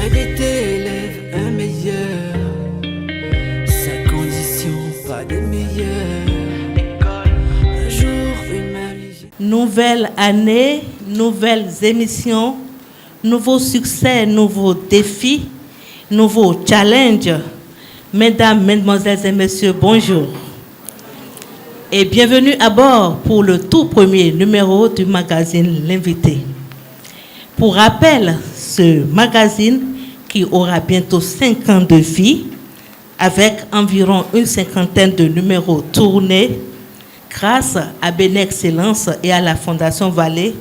de tes élèves un meilleur. Sa condition, pas des meilleurs. Un jour, une magie. Nouvelle année, nouvelles émissions, nouveaux succès, nouveaux défis, nouveaux challenges. Mesdames, mesdemoiselles et messieurs, bonjour. Et bienvenue à bord pour le tout premier numéro du magazine L'Invité. Pour rappel, ce magazine qui aura bientôt 5 ans de vie, avec environ une cinquantaine de numéros tournés, grâce à Béné Excellence et à la Fondation Vallée,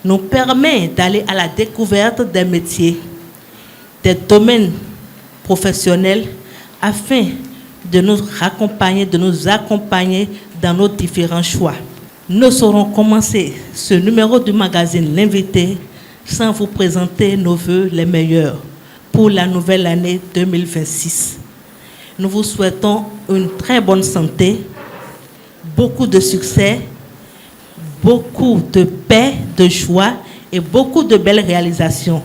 nous permet d'aller à la découverte des métiers, des domaines professionnels, afin de nous accompagner dans nos différents choix. Nous saurons commencer ce numéro du magazine L'Invité sans vous présenter nos vœux les meilleurs pour la nouvelle année 2026. Nous vous souhaitons une très bonne santé, beaucoup de succès, beaucoup de paix, de joie et beaucoup de belles réalisations.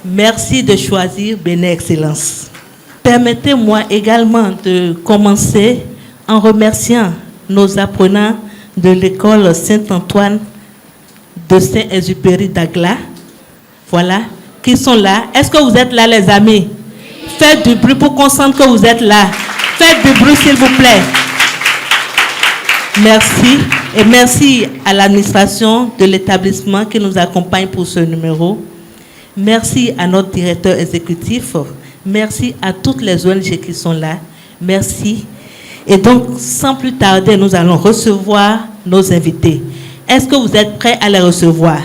Merci de choisir Béné Excellence. Permettez-moi également de commencer en remerciant nos apprenants de l'école Saint-Antoine de Saint-Exupéry d'Agla. Voilà, qui sont là. Est-ce que vous êtes là, les amis? Faites du bruit pour qu'on sente que vous êtes là. Faites du bruit, s'il vous plaît. Merci. Et merci à l'administration de l'établissement qui nous accompagne pour ce numéro. Merci à notre directeur exécutif. Merci à toutes les ONG qui sont là. Merci. Et donc, sans plus tarder, nous allons recevoir nos invités. Est-ce que vous êtes prêts à les recevoir?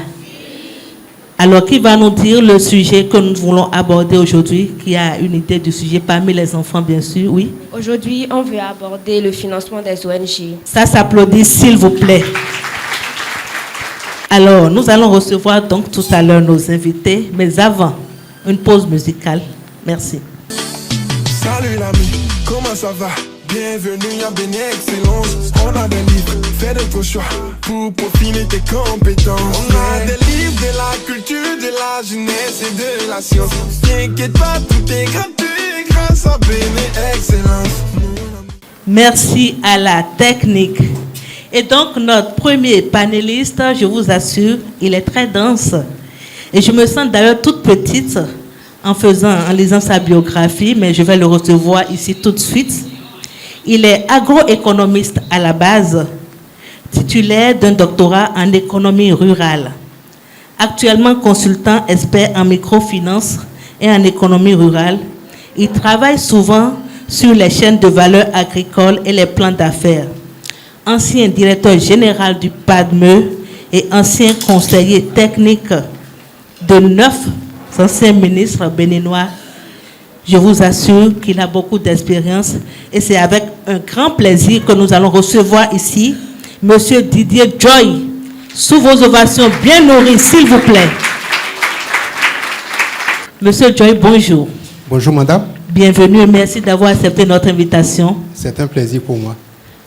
Alors, qui va nous dire le sujet que nous voulons aborder aujourd'hui? Qui a une idée du sujet parmi les enfants, bien sûr? Oui. Aujourd'hui, on veut aborder le financement des ONG. Ça s'applaudit, s'il vous plaît. Alors, nous allons recevoir donc tout à l'heure nos invités, mais avant, une pause musicale. Merci. Salut l'ami, comment ça va? Bienvenue à Béné Excellence. On a des livres, fais de ton choix pour peaufiner tes compétences. On a des livres de la culture, de la jeunesse et de la science. T'inquiète pas, tout est gratuit grâce à Béné Excellence. Merci à la technique. Et donc, notre premier panéliste, je vous assure, il est très dense. Et je me sens d'ailleurs toute petite en lisant sa biographie, mais je vais le recevoir ici tout de suite. Il est agroéconomiste à la base, titulaire d'un doctorat en économie rurale. Actuellement consultant expert en microfinance et en économie rurale, il travaille souvent sur les chaînes de valeur agricole et les plans d'affaires. Ancien directeur général du PADME et ancien conseiller technique de 9 anciens ministres béninois, je vous assure qu'il a beaucoup d'expérience et c'est avec un grand plaisir que nous allons recevoir ici M. Didier Joy, sous vos ovations bien nourries, s'il vous plaît. Monsieur Joy, bonjour. Bonjour madame. Bienvenue et merci d'avoir accepté notre invitation. C'est un plaisir pour moi.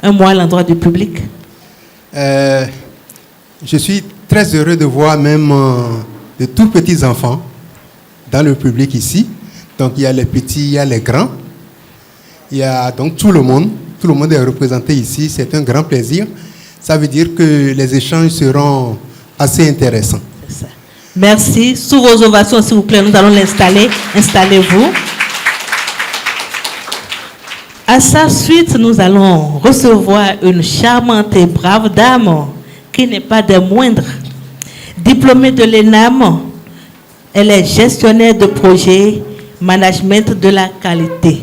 Un mot à l'endroit du public. Je suis très heureux de voir même de tout petits enfants dans le public ici. Donc il y a les petits, il y a les grands. Il y a donc tout le monde est représenté ici. C'est un grand plaisir. Ça veut dire que les échanges seront assez intéressants. C'est ça. Merci. Sous vos ovations, s'il vous plaît, nous allons l'installer. Installez-vous. À sa suite, nous allons recevoir une charmante et brave dame qui n'est pas des moindres. Diplômée de l'ENAM, elle est gestionnaire de projet management de la qualité.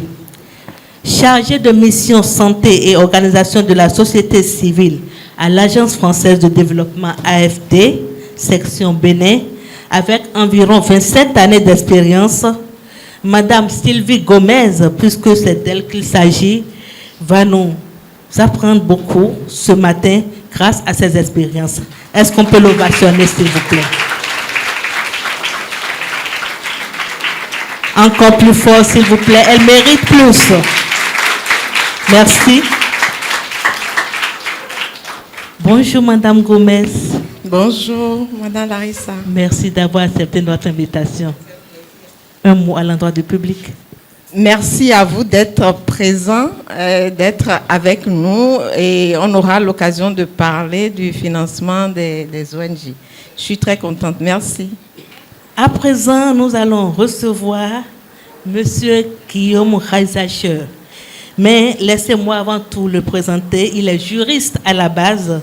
Chargée de mission santé et organisation de la société civile à l'Agence française de développement AFD, section Bénin, avec environ 27 années d'expérience, Madame Sylvie Gomez, puisque c'est d'elle qu'il s'agit, va nous apprendre beaucoup ce matin grâce à ses expériences. Est-ce qu'on peut l'ovationner, s'il vous plaît? Encore plus fort, s'il vous plaît. Elle mérite plus. Merci. Bonjour, Madame Gomez. Bonjour, Madame Larissa. Merci d'avoir accepté notre invitation. un mot à l'endroit du public. Merci à vous d'être présents, d'être avec nous et on aura l'occasion de parler du financement des ONG. Je suis très contente. Merci. À présent, nous allons recevoir Monsieur Guillaume Reisacher. Mais laissez-moi avant tout le présenter. Il est juriste à la base,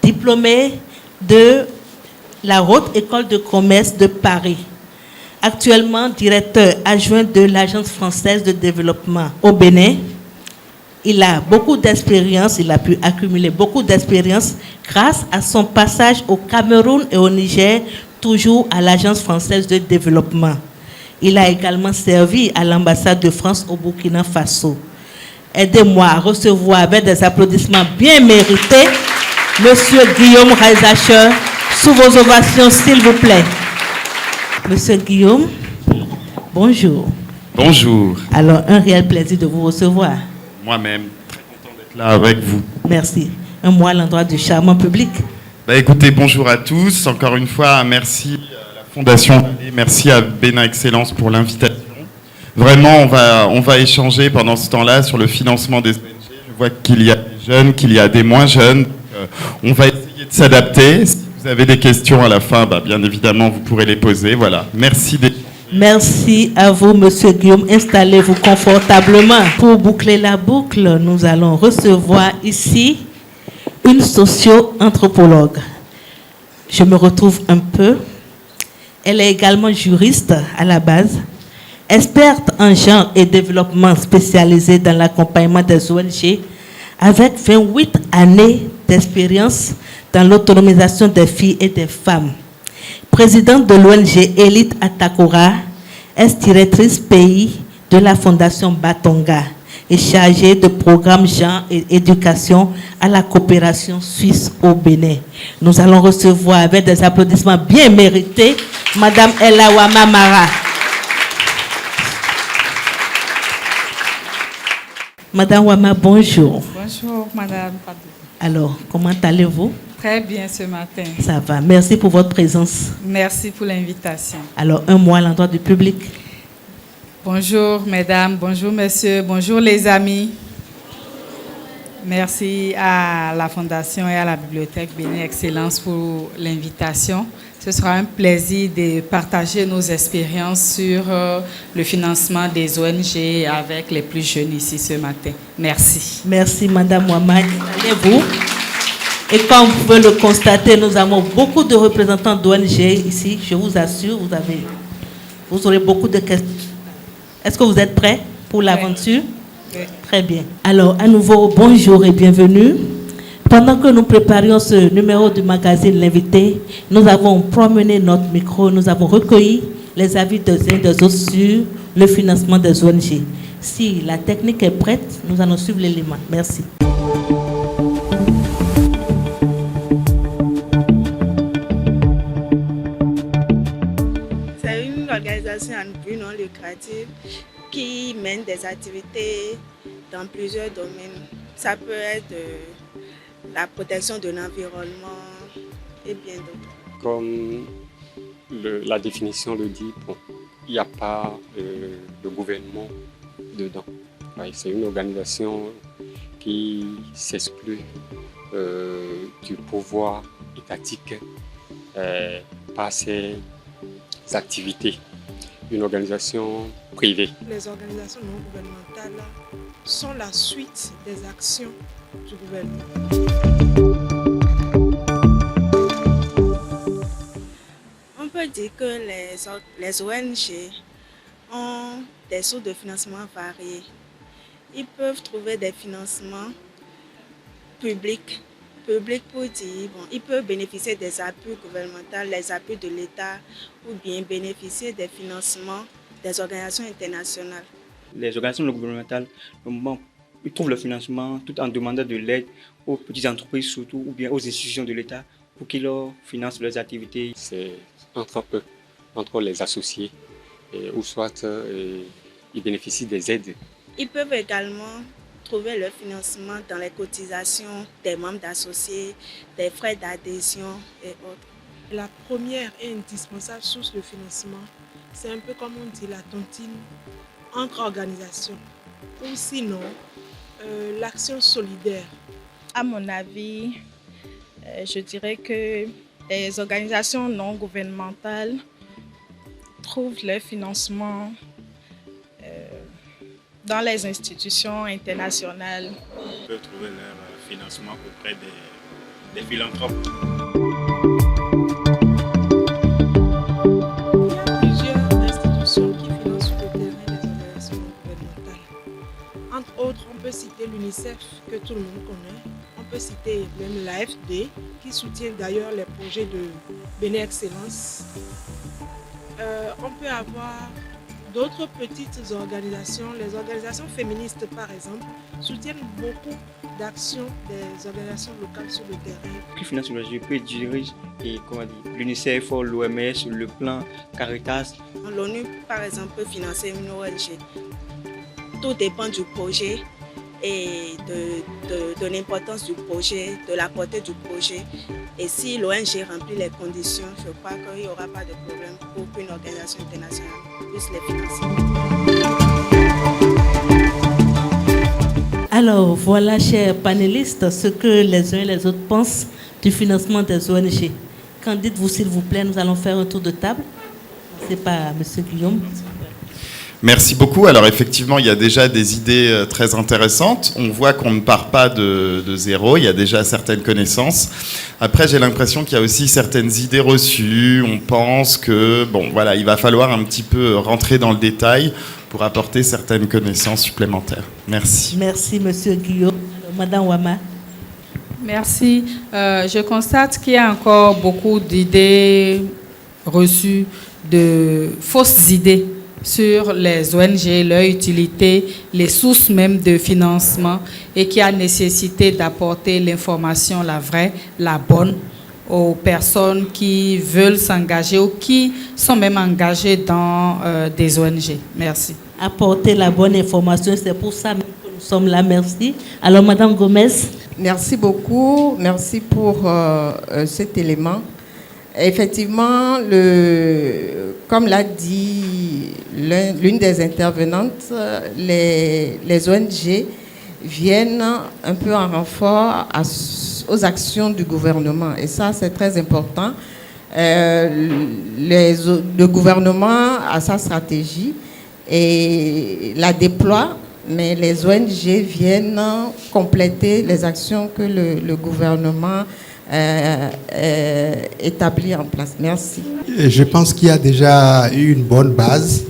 diplômé de la Haute École de commerce de Paris. Actuellement directeur adjoint de l'Agence française de développement au Bénin. Il a beaucoup d'expérience, il a pu accumuler beaucoup d'expérience grâce à son passage au Cameroun et au Niger, toujours à l'Agence française de développement. Il a également servi à l'ambassade de France au Burkina Faso. Aidez-moi à recevoir avec des applaudissements bien mérités Monsieur Guillaume Reisacher, sous vos ovations, s'il vous plaît. Monsieur Guillaume, bonjour. Bonjour. Alors, un réel plaisir de vous recevoir. Moi-même, très content d'être là avec vous. Merci. Un mot à l'endroit du charmant public. Écoutez, bonjour à tous. Encore une fois, merci à la Fondation Vallée, merci à Bénin Excellence pour l'invitation. Vraiment, on va échanger pendant ce temps-là sur le financement des ONG. Je vois qu'il y a des jeunes, qu'il y a des moins jeunes. On va essayer de s'adapter. Si vous avez des questions à la fin, bien évidemment, vous pourrez les poser. Voilà. Merci. Merci à vous, Monsieur Guillaume. Installez-vous confortablement. Pour boucler la boucle, nous allons recevoir ici une socio-anthropologue. Je me retrouve un peu. Elle est également juriste à la base, experte en genre et développement spécialisée dans l'accompagnement des ONG, avec 28 années d'expérience dans l'autonomisation des filles et des femmes. Présidente de l'ONG Elite Atakora, ex-directrice pays de la Fondation Batonga et chargée de programme genre et éducation à la coopération suisse au Bénin. Nous allons recevoir avec des applaudissements bien mérités Madame Elawama Mara. Madame Wama, bonjour. Bonjour, Madame Padou. Alors, comment allez-vous? Très bien ce matin. Ça va. Merci pour votre présence. Merci pour l'invitation. Alors, un mot à l'endroit du public. Bonjour, mesdames. Bonjour, messieurs. Bonjour, les amis. Merci à la Fondation et à la Bibliothèque Bénin Excellence pour l'invitation. Ce sera un plaisir de partager nos expériences sur le financement des ONG avec les plus jeunes ici ce matin. Merci. Merci, Madame Wama. Allez-vous. Et comme vous pouvez le constater, nous avons beaucoup de représentants d'ONG ici. Je vous assure, vous aurez beaucoup de questions. Est-ce que vous êtes prêts pour l'aventure? Oui. Très bien. Alors, à nouveau, bonjour et bienvenue. Pendant que nous préparions ce numéro du magazine L'Invité, nous avons promené notre micro, nous avons recueilli les avis des uns et des autres sur le financement des ONG. Si la technique est prête, nous allons suivre l'élément. Merci. C'est une organisation à but non lucratif qui mène des activités dans plusieurs domaines. Ça peut être la protection de l'environnement et bien d'autres. Comme la définition le dit, il n'y a pas de gouvernement dedans. C'est une organisation qui s'exclut du pouvoir étatique par ses activités. Une organisation privée. Les organisations non gouvernementales sont la suite des actions du gouvernement. On peut dire que les ONG ont des sources de financement variées. Ils peuvent trouver des financements publics pour dire, ils peuvent bénéficier des appuis gouvernementaux, les appuis de l'État ou bien bénéficier des financements des organisations internationales. Les organisations non gouvernementales, ils trouvent le financement tout en demandant de l'aide aux petites entreprises surtout ou bien aux institutions de l'État pour qu'ils leur financent leurs activités. C'est entre eux, entre les associés, ou soit ils bénéficient des aides. Ils peuvent également trouver le financement dans les cotisations des membres d'associés, des frais d'adhésion et autres. La première et indispensable source de financement c'est un peu comme on dit la tontine entre organisations. Ou sinon, l'action solidaire. À mon avis, je dirais que les organisations non gouvernementales trouvent leur financement dans les institutions internationales. Ils peuvent trouver leur financement auprès des philanthropes. Entre autres, on peut citer l'UNICEF que tout le monde connaît. On peut citer même l'AFD qui soutient d'ailleurs les projets de Béné Excellence. On peut avoir d'autres petites organisations. Les organisations féministes, par exemple, soutiennent beaucoup d'actions des organisations locales sur le terrain. Qui finance l'ONG peut diriger l'UNICEF, l'OMS, le plan Caritas. L'ONU, par exemple, peut financer une ONG. Tout dépend du projet et de l'importance du projet, de la portée du projet. Et si l'ONG remplit les conditions, je crois qu'il n'y aura pas de problème pour qu'une organisation internationale puisse les financer. Alors, voilà, chers panélistes, ce que les uns et les autres pensent du financement des ONG. Qu'en dites-vous, s'il vous plaît? Nous allons faire un tour de table. C'est pas M. Guillaume. Merci beaucoup. Alors effectivement, il y a déjà des idées très intéressantes. On voit qu'on ne part pas de zéro. Il y a déjà certaines connaissances. Après, j'ai l'impression qu'il y a aussi certaines idées reçues. On pense que, bon, voilà, il va falloir un petit peu rentrer dans le détail pour apporter certaines connaissances supplémentaires. Merci. Merci, Monsieur Guillaume. Madame Wama. Merci. Je constate qu'il y a encore beaucoup d'idées reçues, de fausses idées sur les ONG, leur utilité, les sources même de financement et qui a nécessité d'apporter l'information, la vraie, la bonne, aux personnes qui veulent s'engager ou qui sont même engagées dans des ONG. Merci. Apporter la bonne information, c'est pour ça que nous sommes là. Merci. Alors, Madame Gomez. Merci beaucoup. Merci pour cet élément. Effectivement, comme l'a dit l'une des intervenantes, les ONG viennent un peu en renfort aux actions du gouvernement. Et ça, c'est très important. Le gouvernement a sa stratégie et la déploie, mais les ONG viennent compléter les actions que le gouvernement établi en place. Merci. Je pense qu'il y a déjà eu une bonne base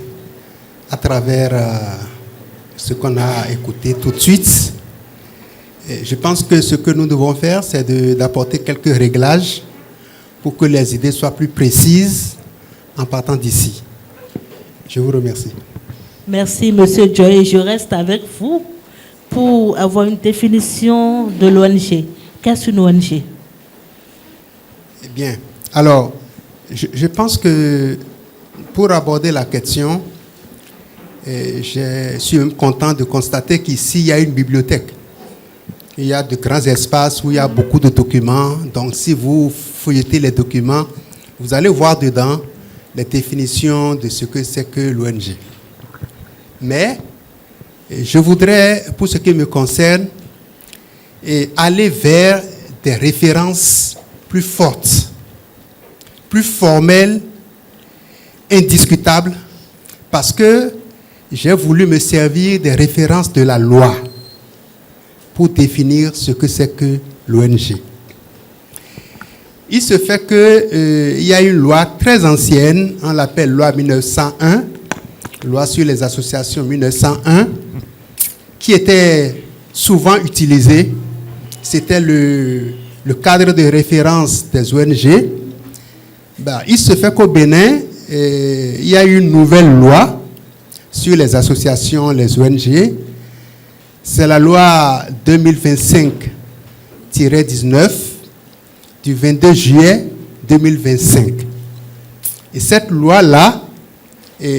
à travers ce qu'on a écouté tout de suite. Et je pense que ce que nous devons faire, c'est d'apporter quelques réglages pour que les idées soient plus précises en partant d'ici. Je vous remercie. Merci, Monsieur Joy. Je reste avec vous pour avoir une définition de l'ONG. Qu'est-ce qu'une ONG? Bien. Alors, je pense que pour aborder la question, je suis même content de constater qu'ici, il y a une bibliothèque. Il y a de grands espaces où il y a beaucoup de documents. Donc, si vous feuilletez les documents, vous allez voir dedans les définitions de ce que c'est que l'ONG. Mais, je voudrais, pour ce qui me concerne, aller vers des références plus fortes, plus formelles, indiscutables, parce que j'ai voulu me servir des références de la loi pour définir ce que c'est que l'ONG. Il se fait qu'il y a une loi très ancienne, on l'appelle loi 1901, loi sur les associations 1901, qui était souvent utilisée. C'était le cadre de référence des ONG. Il se fait qu'au Bénin, il y a une nouvelle loi sur les associations, les ONG. C'est la loi 2025-19 du 22 juillet 2025. Et cette loi-là,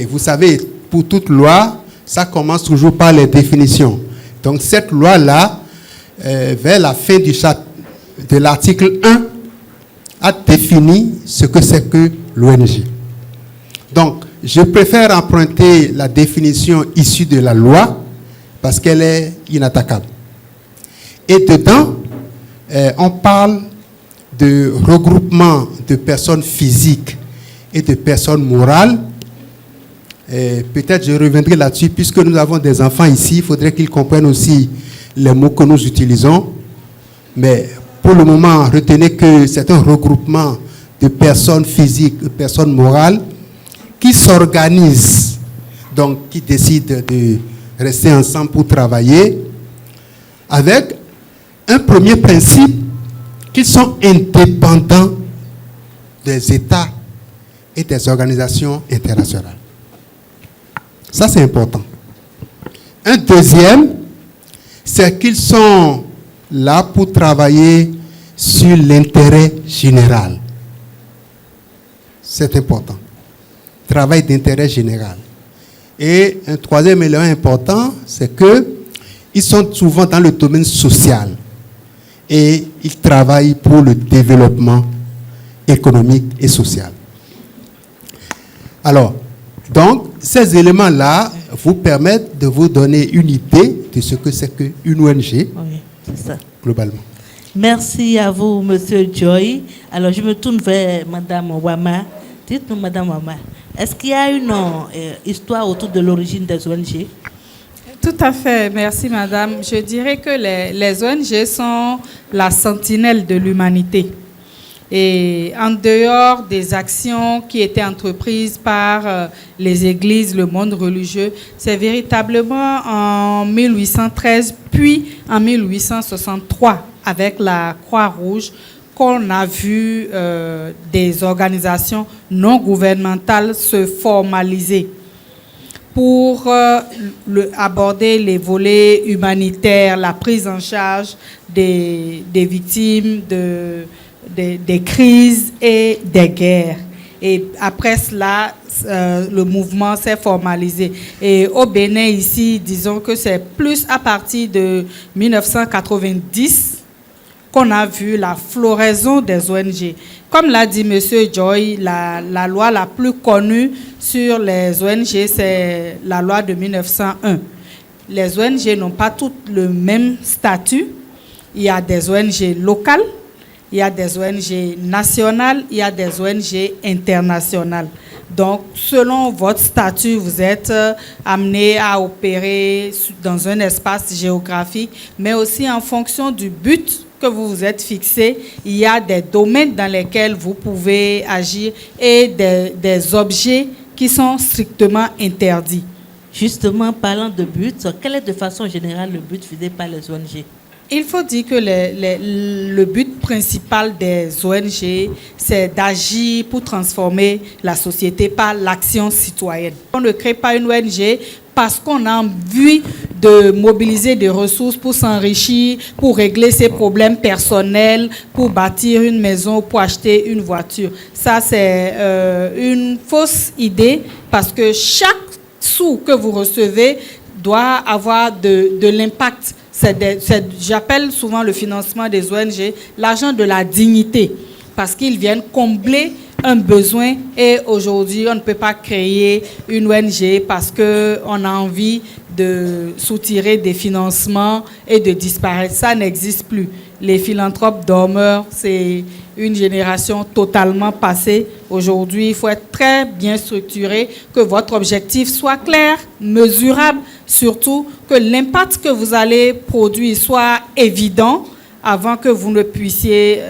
vous savez, pour toute loi, ça commence toujours par les définitions. Donc cette loi-là, vers la fin du chapitre de l'article 1, a défini ce que c'est que l'ONG. Donc, je préfère emprunter la définition issue de la loi parce qu'elle est inattaquable. Et dedans, on parle de regroupement de personnes physiques et de personnes morales. Peut-être je reviendrai là-dessus, puisque nous avons des enfants ici, il faudrait qu'ils comprennent aussi les mots que nous utilisons. Mais pour le moment, retenez que c'est un regroupement de personnes physiques, de personnes morales, qui s'organisent, donc qui décident de rester ensemble pour travailler, avec un premier principe, qu'ils sont indépendants des États et des organisations internationales. Ça, c'est important. Un deuxième, c'est qu'ils sont là pour travailler sur l'intérêt général. C'est important. Travail d'intérêt général. Et un troisième élément important, c'est qu'ils sont souvent dans le domaine social et ils travaillent pour le développement économique et social. Alors, donc, ces éléments-là vous permettent de vous donner une idée de ce que c'est qu'une ONG, oui, c'est ça. Globalement. Merci à vous, Monsieur Joy. Alors, je me tourne vers Madame Wama. Dites-nous, Madame Wama, est-ce qu'il y a une histoire autour de l'origine des ONG? Tout à fait, merci Madame. Je dirais que les ONG sont la sentinelle de l'humanité. Et en dehors des actions qui étaient entreprises par les églises, le monde religieux, c'est véritablement en 1813, puis en 1863, avec la Croix-Rouge, qu'on a vu des organisations non gouvernementales se formaliser pour aborder les volets humanitaires, la prise en charge des victimes des crises et des guerres. Et après cela, le mouvement s'est formalisé. Et au Bénin, ici, disons que c'est plus à partir de 1990 qu'on a vu la floraison des ONG. Comme l'a dit M. Joy, la loi la plus connue sur les ONG, c'est la loi de 1901. Les ONG n'ont pas toutes le même statut. Il y a des ONG locales, il y a des ONG nationales, il y a des ONG internationales. Donc, selon votre statut, vous êtes amené à opérer dans un espace géographique, mais aussi en fonction du but que vous vous êtes fixé, il y a des domaines dans lesquels vous pouvez agir et des objets qui sont strictement interdits. Justement, parlant de but, quel est de façon générale le but visé par les ONG? Il faut dire que le but principal des ONG, c'est d'agir pour transformer la société par l'action citoyenne. On ne crée pas une ONG parce qu'on a envie de mobiliser des ressources pour s'enrichir, pour régler ses problèmes personnels, pour bâtir une maison, pour acheter une voiture. Ça, c'est une fausse idée parce que chaque sou que vous recevez doit avoir de l'impact. J'appelle souvent le financement des ONG l'argent de la dignité parce qu'ils viennent combler un besoin et aujourd'hui on ne peut pas créer une ONG parce qu'on a envie de soutirer des financements et de disparaître. Ça n'existe plus. Les philanthropes dormeurs, c'est une génération totalement passée. Aujourd'hui, il faut être très bien structuré, que votre objectif soit clair, mesurable, surtout que l'impact que vous allez produire soit évident avant que vous ne puissiez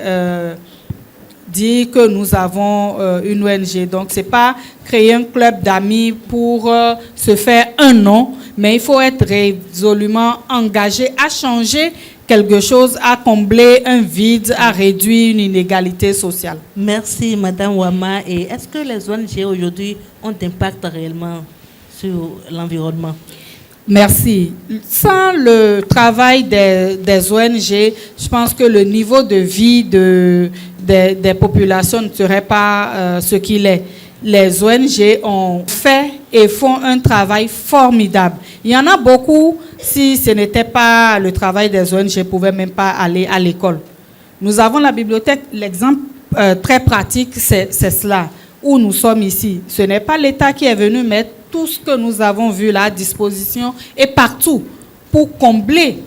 dire que nous avons une ONG. Donc, ce n'est pas créer un club d'amis pour se faire un nom, mais il faut être résolument engagé à changer quelque chose, à combler un vide, à réduire une inégalité sociale. Merci, Madame Wama. Et est-ce que les ONG aujourd'hui ont d'impact réellement sur l'environnement? Merci. Sans le travail des ONG, je pense que le niveau de vie des populations ne serait pas ce qu'il est. Les ONG ont fait et font un travail formidable. Il y en a beaucoup, si ce n'était pas le travail des ONG, ne pouvaient même pas aller à l'école. Nous avons la bibliothèque, l'exemple très pratique, c'est cela, où nous sommes ici. Ce n'est pas l'État qui est venu mettre tout ce que nous avons vu là à disposition et partout pour combler.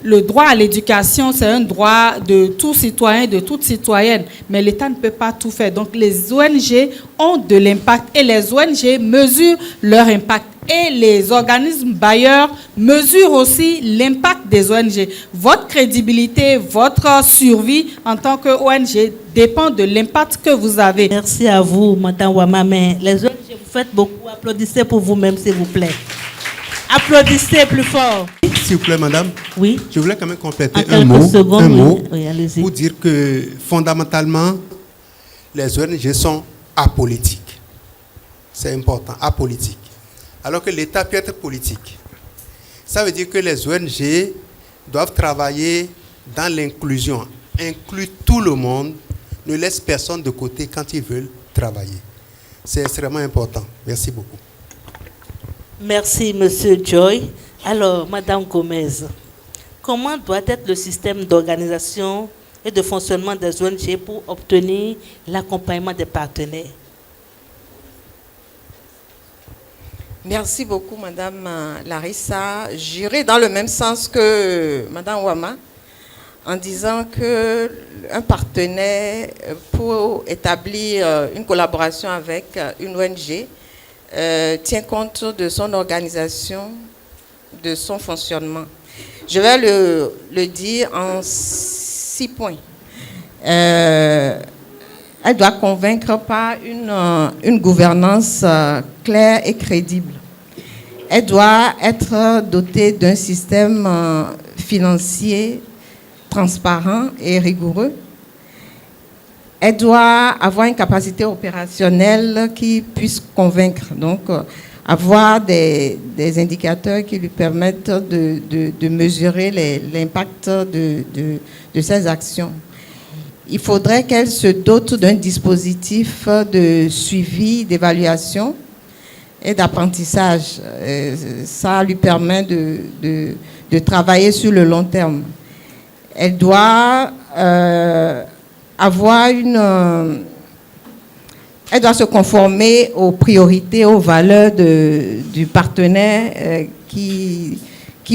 Le droit à l'éducation, c'est un droit de tout citoyen, de toute citoyenne, mais l'État ne peut pas tout faire. Donc les ONG ont de l'impact et les ONG mesurent leur impact. Et les organismes bailleurs mesurent aussi l'impact des ONG. Votre crédibilité, votre survie en tant qu'ONG dépend de l'impact que vous avez. Merci à vous, Madame Wama. Mais les ONG, vous faites beaucoup. Applaudissez pour vous-même, s'il vous plaît. Applaudissez plus fort. S'il vous plaît, madame. Oui. Je voulais quand même compléter un mot pour dire que fondamentalement, les ONG sont apolitiques. C'est important, apolitiques. Alors que l'État peut être politique. Ça veut dire que les ONG doivent travailler dans l'inclusion, inclure tout le monde, ne laisse personne de côté quand ils veulent travailler. C'est extrêmement important. Merci beaucoup. Merci, Monsieur Joy. Alors, Madame Gomez, comment doit être le système d'organisation et de fonctionnement des ONG pour obtenir l'accompagnement des partenaires? Merci beaucoup, Madame Larissa. J'irai dans le même sens que Madame Wama, en disant qu'un partenaire, pour établir une collaboration avec une ONG, tient compte de son organisation, de son fonctionnement. Je vais le dire en 6 points. Elle doit convaincre par une gouvernance claire et crédible. Elle doit être dotée d'un système financier transparent et rigoureux. Elle doit avoir une capacité opérationnelle qui puisse convaincre, donc avoir des indicateurs qui lui permettent de mesurer l'impact de ses actions. Il faudrait qu'elle se dote d'un dispositif de suivi, d'évaluation et d'apprentissage. Ça lui permet de travailler sur le long terme. Elle doit elle doit se conformer aux priorités, aux valeurs du partenaire qui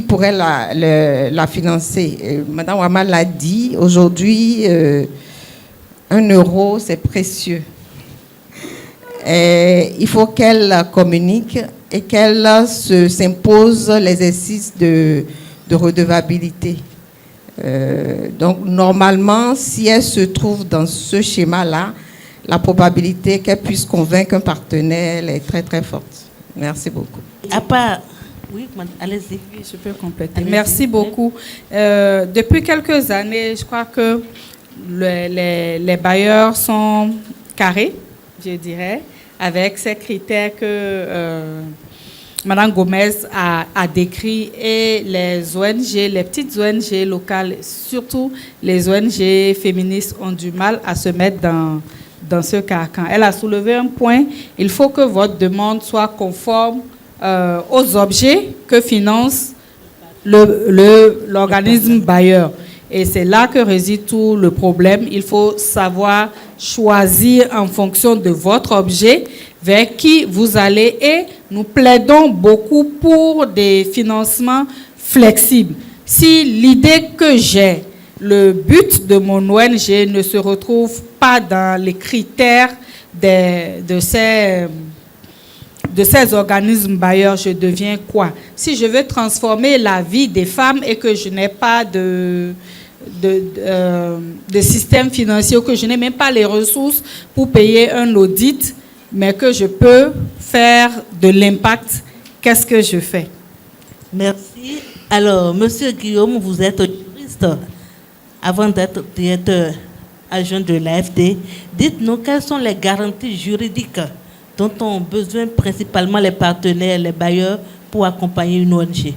pourrait la financer. Madame Wama l'a dit, aujourd'hui, 1 euro, c'est précieux. Et il faut qu'elle communique et qu'elle s'impose l'exercice de redevabilité. Donc, normalement, si elle se trouve dans ce schéma-là, la probabilité qu'elle puisse convaincre un partenaire est très, très forte. Merci beaucoup. À part... Oui, allez-y. Oui, je peux compléter. Merci beaucoup. Depuis quelques années, je crois que les bailleurs sont carrés, je dirais, avec ces critères que Mme Gomez a décrits, et les ONG, les petites ONG locales, surtout les ONG féministes, ont du mal à se mettre dans ce carcan. Elle a soulevé un point, il faut que votre demande soit conforme aux objets que finance l'organisme bailleur. Et c'est là que réside tout le problème. Il faut savoir choisir en fonction de votre objet vers qui vous allez, et nous plaidons beaucoup pour des financements flexibles. Si l'idée que j'ai, le but de mon ONG ne se retrouve pas dans les critères de ces organismes bailleurs, je deviens quoi? Si je veux transformer la vie des femmes et que je n'ai pas de système financier, ou que je n'ai même pas les ressources pour payer un audit, mais que je peux faire de l'impact, qu'est-ce que je fais? Merci. Alors, Monsieur Guillaume, vous êtes juriste. Avant d'être directeur adjoint de l'AFD, dites-nous quelles sont les garanties juridiques dont ont besoin principalement les partenaires, les bailleurs, pour accompagner une ONG.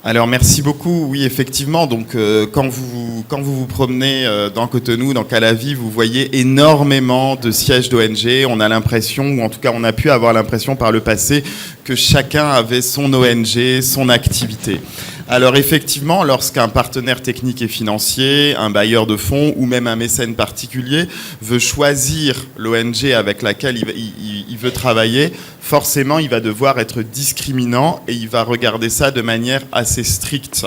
Alors merci beaucoup. Oui, effectivement, donc quand vous promenez dans Cotonou, dans Calavi, vous voyez énormément de sièges d'ONG. On a l'impression, ou en tout cas on a pu avoir l'impression par le passé, que chacun avait son ONG, son activité. Alors effectivement, lorsqu'un partenaire technique et financier, un bailleur de fonds ou même un mécène particulier veut choisir l'ONG avec laquelle il veut travailler, forcément il va devoir être discriminant et il va regarder ça de manière assez stricte.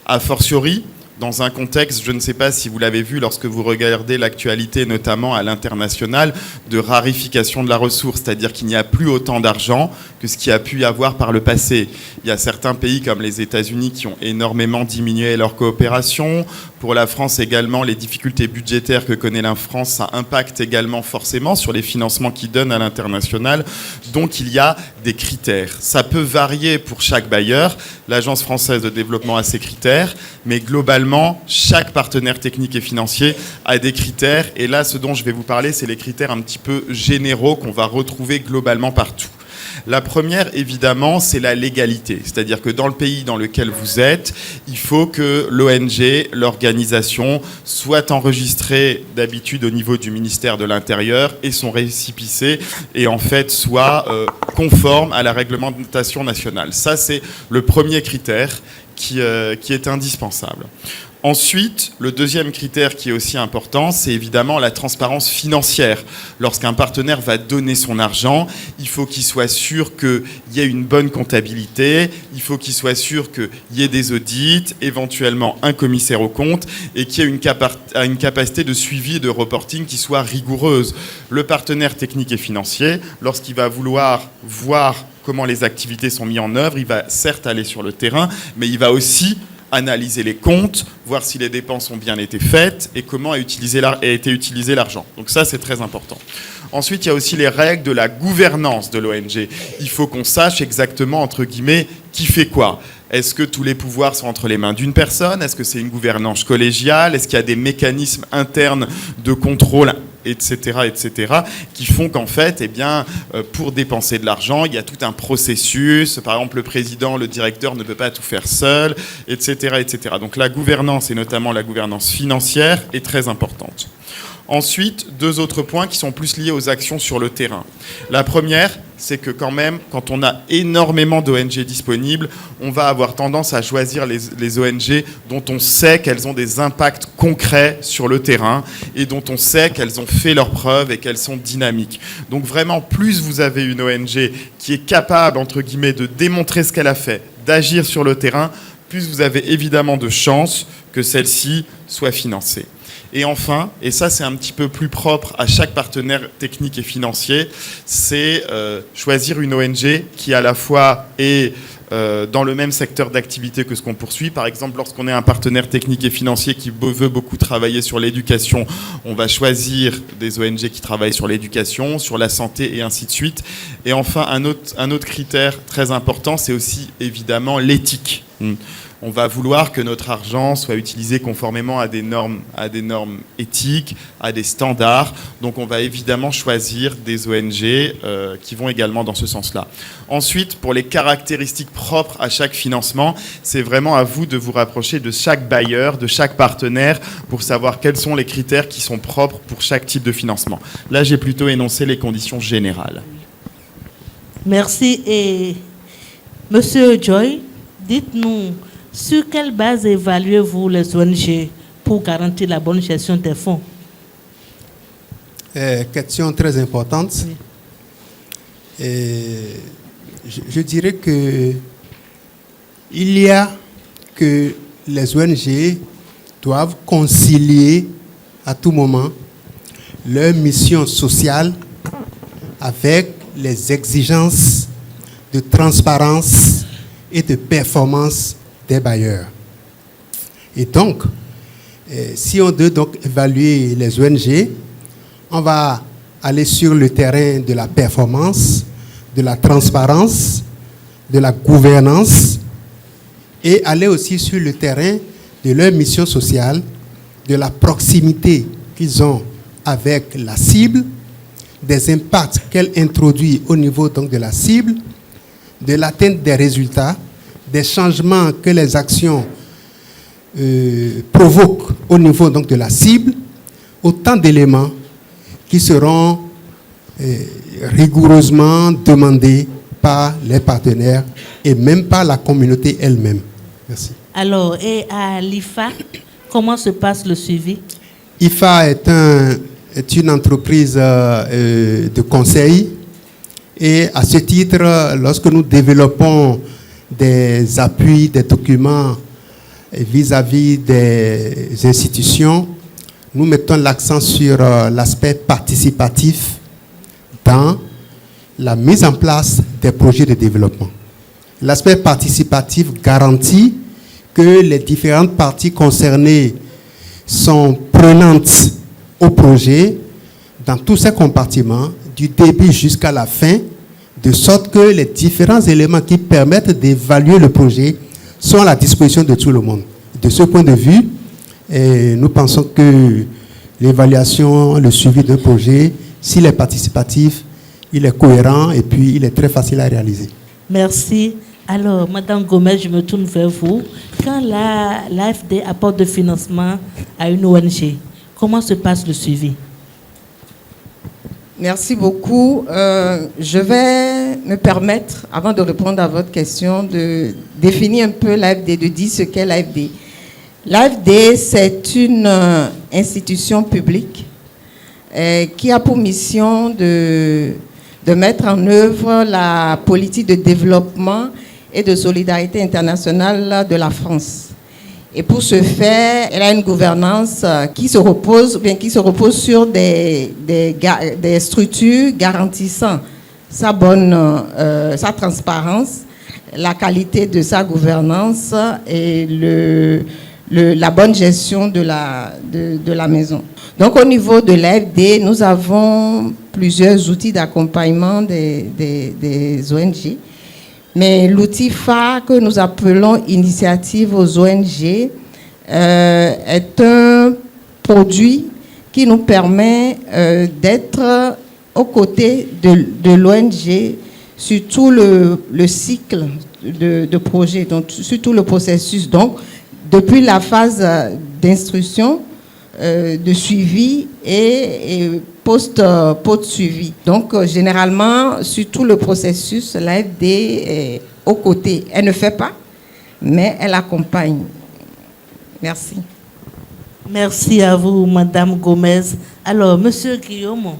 A fortiori, dans un contexte, je ne sais pas si vous l'avez vu lorsque vous regardez l'actualité, notamment à l'international, de rarification de la ressource, c'est-à-dire qu'il n'y a plus autant d'argent que ce qu'il y a pu y avoir par le passé. Il y a certains pays comme les États-Unis qui ont énormément diminué leur coopération. Pour la France également, les difficultés budgétaires que connaît la France, ça impacte également forcément sur les financements qu'ils donnent à l'international. Donc il y a des critères. Ça peut varier pour chaque bailleur. L'Agence française de développement a ses critères, mais globalement, chaque partenaire technique et financier a des critères. Et là, ce dont je vais vous parler, c'est les critères un petit peu généraux qu'on va retrouver globalement partout. La première, évidemment, c'est la légalité. C'est-à-dire que dans le pays dans lequel vous êtes, il faut que l'ONG, l'organisation, soit enregistrée d'habitude au niveau du ministère de l'Intérieur et son récépissé et en fait soit conforme à la réglementation nationale. Ça, c'est le premier critère qui est indispensable. Ensuite, le deuxième critère qui est aussi important, c'est évidemment la transparence financière. Lorsqu'un partenaire va donner son argent, il faut qu'il soit sûr qu'il y ait une bonne comptabilité, il faut qu'il soit sûr qu'il y ait des audits, éventuellement un commissaire aux comptes, et qu'il y ait une capacité de suivi et de reporting qui soit rigoureuse. Le partenaire technique et financier, lorsqu'il va vouloir voir comment les activités sont mises en œuvre, il va certes aller sur le terrain, mais il va aussi analyser les comptes, voir si les dépenses ont bien été faites et comment a été utilisé l'argent. Donc ça, c'est très important. Ensuite, il y a aussi les règles de la gouvernance de l'ONG. Il faut qu'on sache exactement, entre guillemets, qui fait quoi. Est-ce que tous les pouvoirs sont entre les mains d'une personne? Est-ce que c'est une gouvernance collégiale? Est-ce qu'il y a des mécanismes internes de contrôle, etc., qui font qu'en fait, eh bien, pour dépenser de l'argent, il y a tout un processus. Par exemple, le président, le directeur ne peut pas tout faire seul, etc., etc. Donc la gouvernance, et notamment la gouvernance financière, est très importante. Ensuite, deux autres points qui sont plus liés aux actions sur le terrain. La première, c'est que quand même, quand on a énormément d'ONG disponibles, on va avoir tendance à choisir les ONG dont on sait qu'elles ont des impacts concrets sur le terrain et dont on sait qu'elles ont fait leurs preuves et qu'elles sont dynamiques. Donc vraiment, plus vous avez une ONG qui est capable, entre guillemets, de démontrer ce qu'elle a fait, d'agir sur le terrain, plus vous avez évidemment de chances que celle-ci soit financée. Et enfin, et ça c'est un petit peu plus propre à chaque partenaire technique et financier, c'est choisir une ONG qui à la fois est dans le même secteur d'activité que ce qu'on poursuit. Par exemple, lorsqu'on est un partenaire technique et financier qui veut beaucoup travailler sur l'éducation, on va choisir des ONG qui travaillent sur l'éducation, sur la santé et ainsi de suite. Et enfin, un autre critère très important, c'est aussi évidemment l'éthique. On va vouloir que notre argent soit utilisé conformément à des normes éthiques, à des standards. Donc on va évidemment choisir des ONG qui vont également dans ce sens-là. Ensuite, pour les caractéristiques propres à chaque financement, c'est vraiment à vous de vous rapprocher de chaque bailleur, de chaque partenaire, pour savoir quels sont les critères qui sont propres pour chaque type de financement. Là, j'ai plutôt énoncé les conditions générales. Merci. Et Monsieur Joy, dites-nous, sur quelle base évaluez-vous les ONG pour garantir la bonne gestion des fonds? Question très importante. Oui. Et je dirais que il y a que les ONG doivent concilier à tout moment leur mission sociale avec les exigences de transparence et de performance des bailleurs. Et donc, si on veut donc évaluer les ONG, on va aller sur le terrain de la performance, de la transparence, de la gouvernance, et aller aussi sur le terrain de leur mission sociale, de la proximité qu'ils ont avec la cible, des impacts qu'elle introduit au niveau donc de la cible, de l'atteinte des résultats, des changements que les actions provoquent au niveau donc de la cible, autant d'éléments qui seront rigoureusement demandés par les partenaires et même par la communauté elle-même. Merci. Alors, et à l'IFA, comment se passe le suivi? IFA est une entreprise de conseil et à ce titre, lorsque nous développons des appuis, des documents vis-à-vis des institutions, nous mettons l'accent sur l'aspect participatif dans la mise en place des projets de développement. L'aspect participatif garantit que les différentes parties concernées sont prenantes au projet dans tous ces compartiments, du début jusqu'à la fin, de sorte que les différents éléments qui permettent d'évaluer le projet sont à la disposition de tout le monde. De ce point de vue, nous pensons que l'évaluation, le suivi d'un projet, s'il est participatif, il est cohérent et puis il est très facile à réaliser. Merci. Alors, Madame Gomez, je me tourne vers vous. Quand l'AFD apporte de financement à une ONG, comment se passe le suivi? Merci beaucoup. Je vais me permettre, avant de répondre à votre question, de définir un peu l'AFD, de dire ce qu'est l'AFD. L'AFD, c'est une institution publique qui a pour mission de mettre en œuvre la politique de développement et de solidarité internationale de la France. Et pour ce faire, elle a une gouvernance qui se repose sur des structures garantissant sa transparence, la qualité de sa gouvernance et la bonne gestion de la maison. Donc au niveau de l'AFD, nous avons plusieurs outils d'accompagnement des ONG. Mais l'outil phare que nous appelons Initiative aux ONG est un produit qui nous permet d'être aux côtés de l'ONG sur tout le cycle de projet, donc sur tout le processus. Donc, depuis la phase d'instruction, de suivi et post-suivi. Donc, généralement, sur tout le processus, l'AFD est aux côtés. Elle ne fait pas, mais elle accompagne. Merci. Merci à vous, Madame Gomez. Alors, Monsieur Guillaume,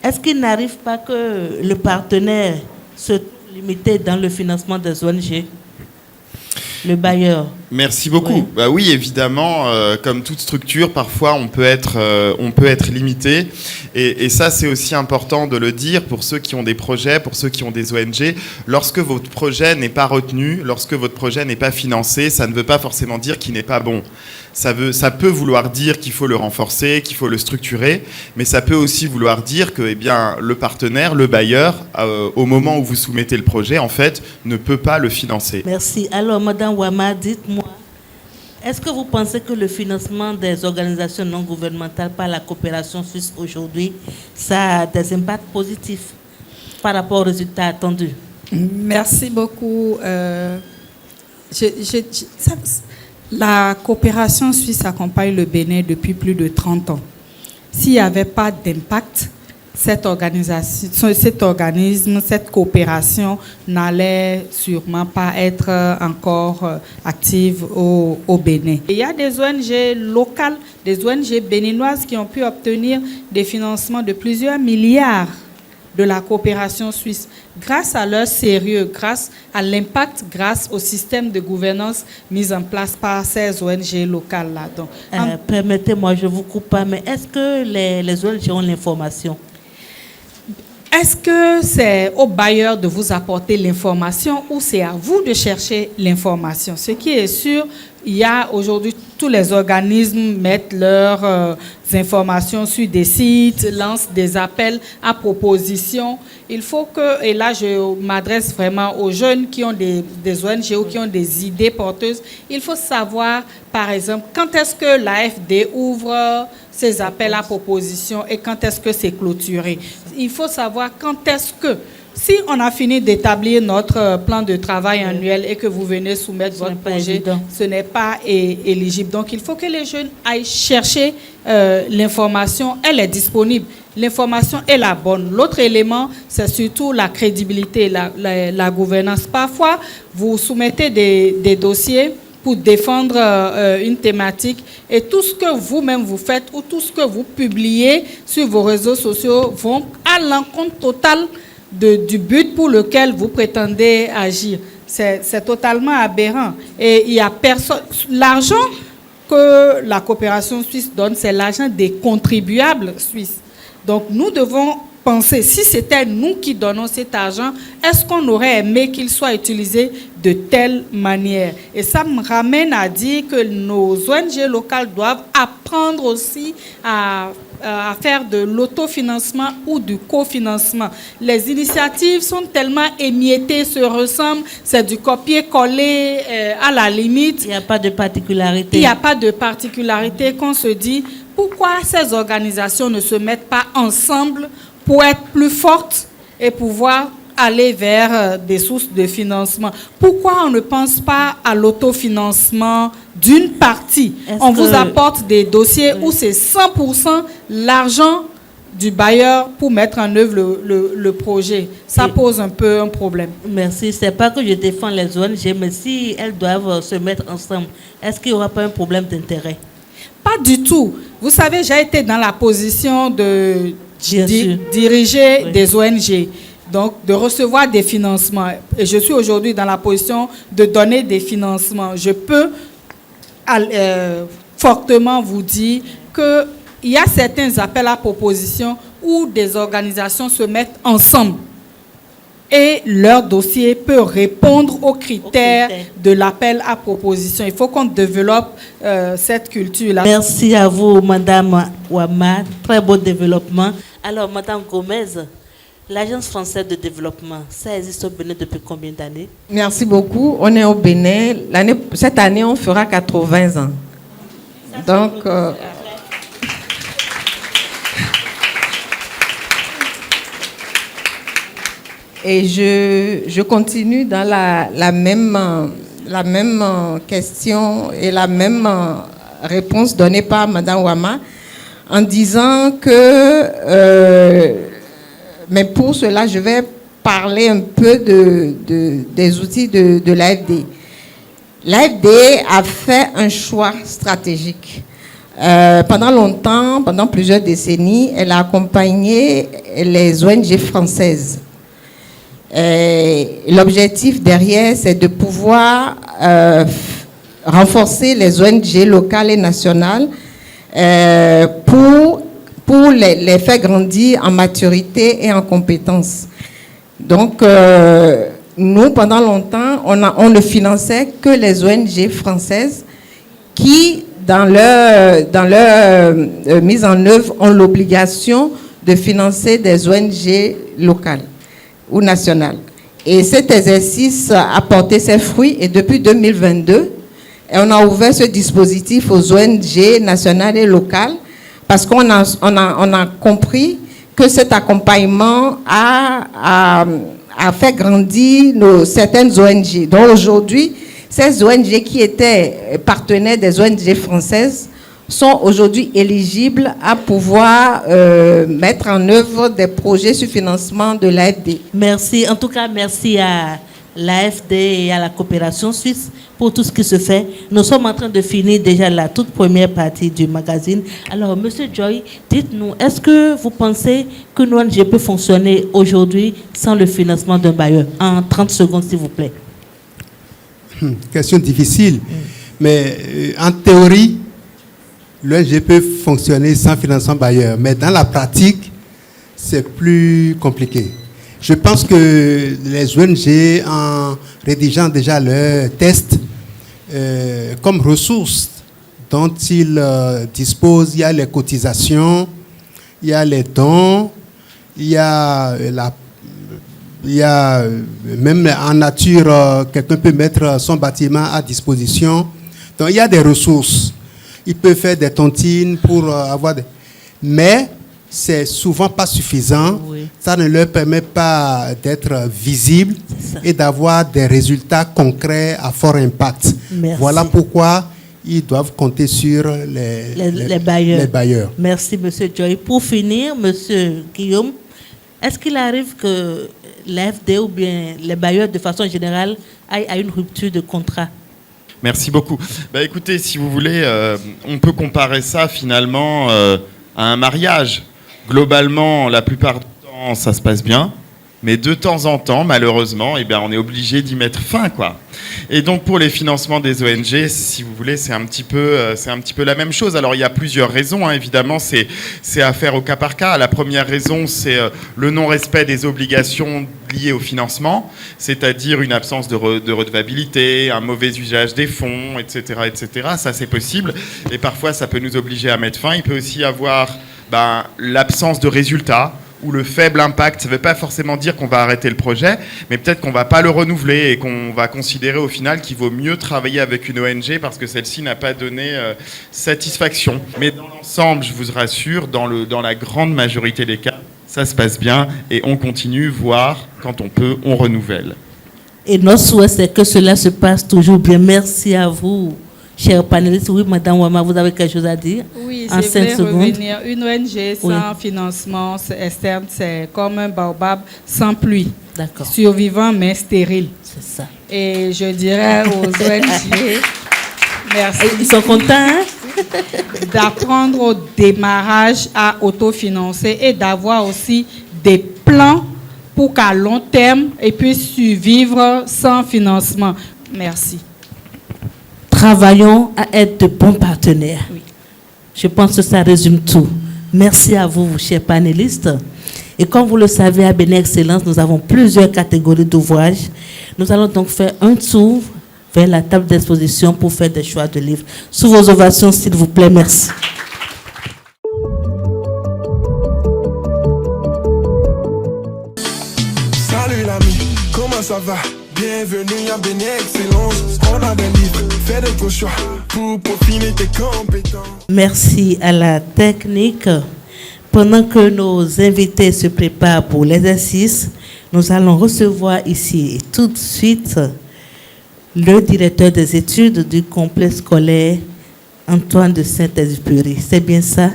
est-ce qu'il n'arrive pas que le partenaire se trouve limité dans le financement des ONG? Le bailleur. Merci beaucoup. Oui, oui évidemment, comme toute structure, parfois on peut être limité. Et ça, c'est aussi important de le dire pour ceux qui ont des projets, pour ceux qui ont des ONG. Lorsque votre projet n'est pas retenu, lorsque votre projet n'est pas financé, ça ne veut pas forcément dire qu'il n'est pas bon. Ça peut vouloir dire qu'il faut le renforcer, qu'il faut le structurer, mais ça peut aussi vouloir dire que le partenaire, le bailleur, au moment où vous soumettez le projet, en fait, ne peut pas le financer. Merci. Alors, Madame Wama, dites-moi, est-ce que vous pensez que le financement des organisations non gouvernementales par la coopération suisse aujourd'hui, ça a des impacts positifs par rapport aux résultats attendus? Merci beaucoup. La coopération suisse accompagne le Bénin depuis plus de 30 ans. S'il n'y avait pas d'impact, cette coopération n'allait sûrement pas être encore active au Bénin. Il y a des ONG locales, des ONG béninoises qui ont pu obtenir des financements de plusieurs milliards de la coopération suisse, grâce à leur sérieux, grâce à l'impact, grâce au système de gouvernance mis en place par ces ONG locales-là. Permettez-moi, je ne vous coupe pas, mais est-ce que les ONG ont l'information? Est-ce que c'est au bailleur de vous apporter l'information ou c'est à vous de chercher l'information? Ce qui est sûr, il y a aujourd'hui, tous les organismes mettent leurs informations sur des sites, lancent des appels à propositions. Il faut que, et là je m'adresse vraiment aux jeunes qui ont des ONG ou qui ont des idées porteuses, il faut savoir, par exemple, quand est-ce que l'AFD ouvre ses appels à propositions et quand est-ce que c'est clôturé. Il faut savoir quand est-ce que si on a fini d'établir notre plan de travail annuel et que vous venez soumettre votre projet, ce n'est pas éligible. Donc, il faut que les jeunes aillent chercher l'information. Elle est disponible. L'information est la bonne. L'autre élément, c'est surtout la crédibilité, la gouvernance. Parfois, vous soumettez des dossiers pour défendre une thématique et tout ce que vous-même vous faites ou tout ce que vous publiez sur vos réseaux sociaux vont à l'encontre totale du but pour lequel vous prétendez agir. C'est totalement aberrant. Et il y a personne. L'argent que la coopération suisse donne, c'est l'argent des contribuables suisses. Donc nous devons penser, si c'était nous qui donnons cet argent, est-ce qu'on aurait aimé qu'il soit utilisé de telle manière? Et ça me ramène à dire que nos ONG locales doivent apprendre aussi à faire de l'autofinancement ou du cofinancement. Les initiatives sont tellement émiettées, se ressemblent, c'est du copier-coller à la limite. Il n'y a pas de particularité. Il n'y a pas de particularité qu'on se dit, pourquoi ces organisations ne se mettent pas ensemble pour être plus fortes et pouvoir aller vers des sources de financement? Pourquoi on ne pense pas à l'autofinancement d'une partie? On vous apporte des dossiers où c'est 100% l'argent du bailleur pour mettre en œuvre le projet. Ça pose un peu un problème. Merci. Ce n'est pas que je défends les ONG, mais si elles doivent se mettre ensemble, est-ce qu'il n'y aura pas un problème d'intérêt? Pas du tout. Vous savez, j'ai été dans la position de diriger des ONG, donc de recevoir des financements. Et je suis aujourd'hui dans la position de donner des financements. Je peux fortement vous dire qu'il y a certains appels à propositions où des organisations se mettent ensemble et leur dossier peut répondre aux critères de l'appel à proposition. Il faut qu'on développe cette culture-là. Merci à vous, Madame Ouama. Très beau développement. Alors, Madame Gomez, l'Agence française de développement, ça existe au Bénin depuis combien d'années? Merci beaucoup. On est au Bénin. Cette année, on fera 80 ans. Donc... Et je continue dans la même question et la même réponse donnée par Mme Ouama en disant que, mais pour cela, je vais parler un peu des outils de l'AFD. L'AFD a fait un choix stratégique. Pendant longtemps, pendant plusieurs décennies, elle a accompagné les ONG françaises. L'objectif derrière, c'est de pouvoir renforcer les ONG locales et nationales pour les faire grandir en maturité et en compétences. Donc, nous, pendant longtemps, on ne finançait que les ONG françaises qui, dans leur mise en œuvre, ont l'obligation de financer des ONG locales ou nationales. Et cet exercice a porté ses fruits et depuis 2022, on a ouvert ce dispositif aux ONG nationales et locales parce qu'on a compris que cet accompagnement a fait grandir certaines ONG. Donc aujourd'hui, ces ONG qui étaient partenaires des ONG françaises sont aujourd'hui éligibles à pouvoir mettre en œuvre des projets sur financement de l'AFD. Merci. En tout cas, merci à l'AFD et à la coopération suisse pour tout ce qui se fait. Nous sommes en train de finir déjà la toute première partie du magazine. Alors, Monsieur Joy, dites-nous, est-ce que vous pensez qu'une ONG peut fonctionner aujourd'hui sans le financement d'un bailleur? En 30 secondes, s'il vous plaît. Question difficile, mais en théorie, l'ONG peut fonctionner sans financement bailleur, mais dans la pratique, c'est plus compliqué. Je pense que les ONG, en rédigeant déjà leurs tests, comme ressources dont ils disposent, il y a les cotisations, il y a les dons, il y a même en nature, quelqu'un peut mettre son bâtiment à disposition. Donc il y a des ressources. Il peut faire des tontines pour avoir des... Mais c'est souvent pas suffisant. Oui. Ça ne leur permet pas d'être visibles et d'avoir des résultats concrets à fort impact. Merci. Voilà pourquoi ils doivent compter sur les bailleurs. Merci, M. Joy. Pour finir, M. Guillaume, est-ce qu'il arrive que l'AFD ou bien les bailleurs, de façon générale, aillent à une rupture de contrat? Merci beaucoup. Écoutez, si vous voulez, on peut comparer ça finalement à un mariage. Globalement, la plupart du temps, ça se passe bien. Mais de temps en temps, malheureusement, on est obligé d'y mettre fin, quoi. Et donc, pour les financements des ONG, si vous voulez, c'est un petit peu la même chose. Alors, il y a plusieurs raisons, hein. Évidemment, c'est à faire au cas par cas. La première raison, c'est le non-respect des obligations liées au financement, c'est-à-dire une absence de redevabilité, un mauvais usage des fonds, etc., etc. Ça, c'est possible. Et parfois, ça peut nous obliger à mettre fin. Il peut aussi y avoir l'absence de résultats ou le faible impact. Ça ne veut pas forcément dire qu'on va arrêter le projet, mais peut-être qu'on ne va pas le renouveler et qu'on va considérer au final qu'il vaut mieux travailler avec une ONG parce que celle-ci n'a pas donné satisfaction. Mais dans l'ensemble, je vous rassure, dans la grande majorité des cas, ça se passe bien et on continue, voire quand on peut, on renouvelle. Et notre souhait, c'est que cela se passe toujours bien. Merci à vous, chers panélistes. Oui, Madame Wama, vous avez quelque chose à dire? Oui, en 5 secondes. Revenir. Une ONG sans financement externe, c'est comme un baobab sans pluie. D'accord. Survivant, mais stérile. C'est ça. Et je dirais aux ONG, merci. Ils sont contents, hein? D'apprendre au démarrage à autofinancer et d'avoir aussi des plans pour qu'à long terme, ils puissent survivre sans financement. Merci. Travaillons à être de bons partenaires. Oui. Je pense que ça résume tout. Merci à vous, chers panélistes. Et comme vous le savez, à Bénin Excellence, nous avons plusieurs catégories d'ouvrages. Nous allons donc faire un tour vers la table d'exposition pour faire des choix de livres. Sous vos ovations, s'il vous plaît. Merci. Salut l'ami, comment ça va? Bienvenue à Bénin Excellence. On a des livres, fais de vos choix pour peaufiner tes compétences. Merci à la technique. Pendant que nos invités se préparent pour l'exercice, nous allons recevoir ici tout de suite le directeur des études du complexe scolaire Antoine de Saint-Exupéry. C'est bien ça?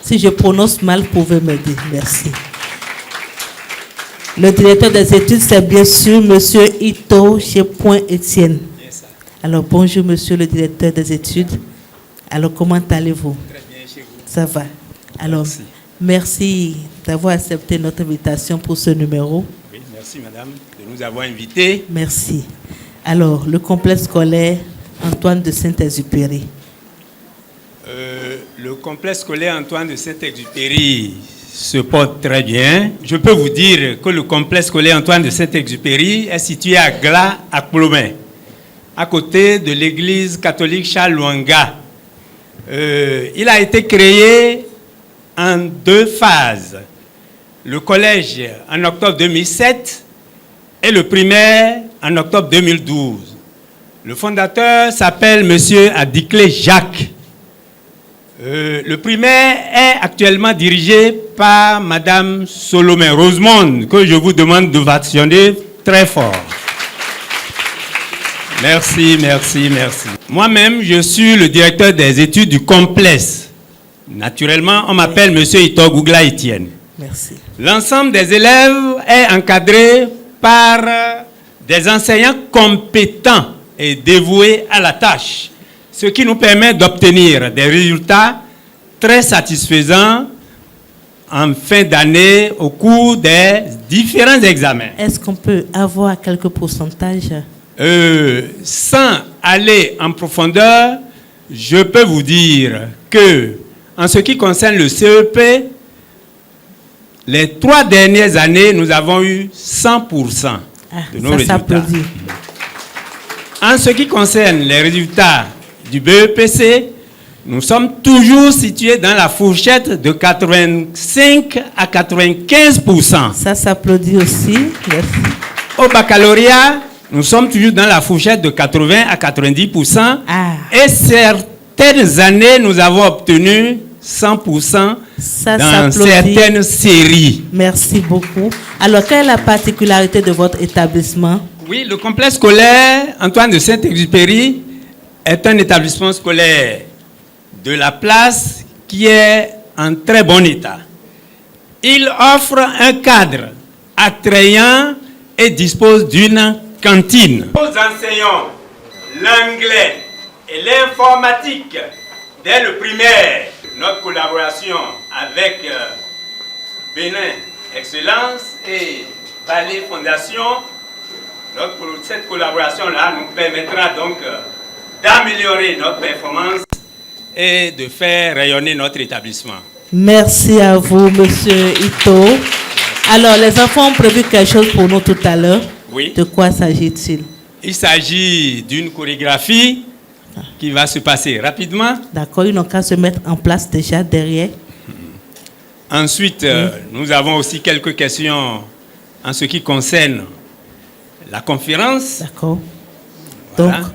Si je prononce mal, vous pouvez me dire. Merci. Le directeur des études, c'est bien sûr M. Ito chez Point Étienne. Alors, bonjour, monsieur le directeur des études. Alors, comment allez-vous? Très bien, chez vous. Ça va. Alors, merci d'avoir accepté notre invitation pour ce numéro. Oui, merci, madame, de nous avoir invités. Merci. Alors, le complexe scolaire Antoine de Saint-Exupéry. Le complexe scolaire Antoine de Saint-Exupéry se porte très bien. Je peux vous dire que le complexe scolaire Antoine de Saint-Exupéry est situé à Glas, à Colombin, à côté de l'église catholique Charles Lwanga. Il a été créé en 2 phases. Le collège en octobre 2007 et le primaire en octobre 2012. Le fondateur s'appelle M. Adiklé Jacques. Le primaire est actuellement dirigé par Mme Solomé Rosemonde, que je vous demande de vacciner très fort. Merci, merci, merci. Moi-même, je suis le directeur des études du complexe. Naturellement, on m'appelle M. Ito Gougla Etienne. Merci. L'ensemble des élèves est encadré par des enseignants compétents et dévoués à la tâche, ce qui nous permet d'obtenir des résultats très satisfaisants en fin d'année au cours des différents examens. Est-ce qu'on peut avoir quelques pourcentages? Sans aller en profondeur, je peux vous dire que, en ce qui concerne le CEP, les 3 dernières années, nous avons eu 100% de nos résultats. En ce qui concerne les résultats du BEPC, nous sommes toujours situés dans la fourchette de 85 à 95%. Ça s'applaudit aussi. Merci. Au baccalauréat, nous sommes toujours dans la fourchette de 80 à 90%. Et certaines années, nous avons obtenu 100% Ça dans s'applaudit. certaines séries. Merci beaucoup. Alors, quelle est la particularité de votre établissement? Oui, le complexe scolaire Antoine de Saint-Exupéry est un établissement scolaire de la place qui est en très bon état. Il offre un cadre attrayant et dispose d'une cantine. Nous enseignons l'anglais et l'informatique dès le primaire. Notre collaboration avec Bénin Excellence et Vallée Fondation, cette collaboration-là nous permettra donc d'améliorer notre performance et de faire rayonner notre établissement. Merci à vous, Monsieur Ito. Alors, les enfants ont prévu quelque chose pour nous tout à l'heure. Oui. De quoi s'agit-il? Il s'agit d'une chorégraphie qui va se passer rapidement. D'accord, ils n'ont qu'à se mettre en place déjà derrière. Ensuite, nous avons aussi quelques questions en ce qui concerne la conférence. D'accord. Voilà. Donc,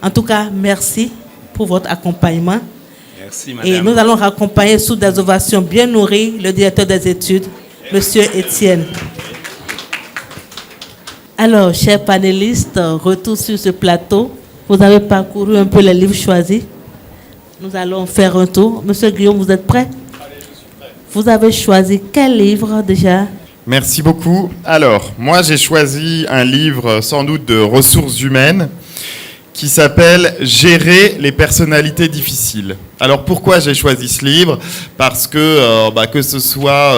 en tout cas, merci pour votre accompagnement. Merci, madame. Et nous allons raccompagner sous des ovations bien nourries le directeur des études, Monsieur Étienne. Alors, chers panélistes, retour sur ce plateau. Vous avez parcouru un peu les livres choisis. Nous allons faire un tour. Monsieur Guillaume, vous êtes prêt? Vous avez choisi quel livre déjà? Merci beaucoup. Alors, moi j'ai choisi un livre sans doute de ressources humaines qui s'appelle « Gérer les personnalités difficiles ». Alors pourquoi j'ai choisi ce livre? Parce que que ce soit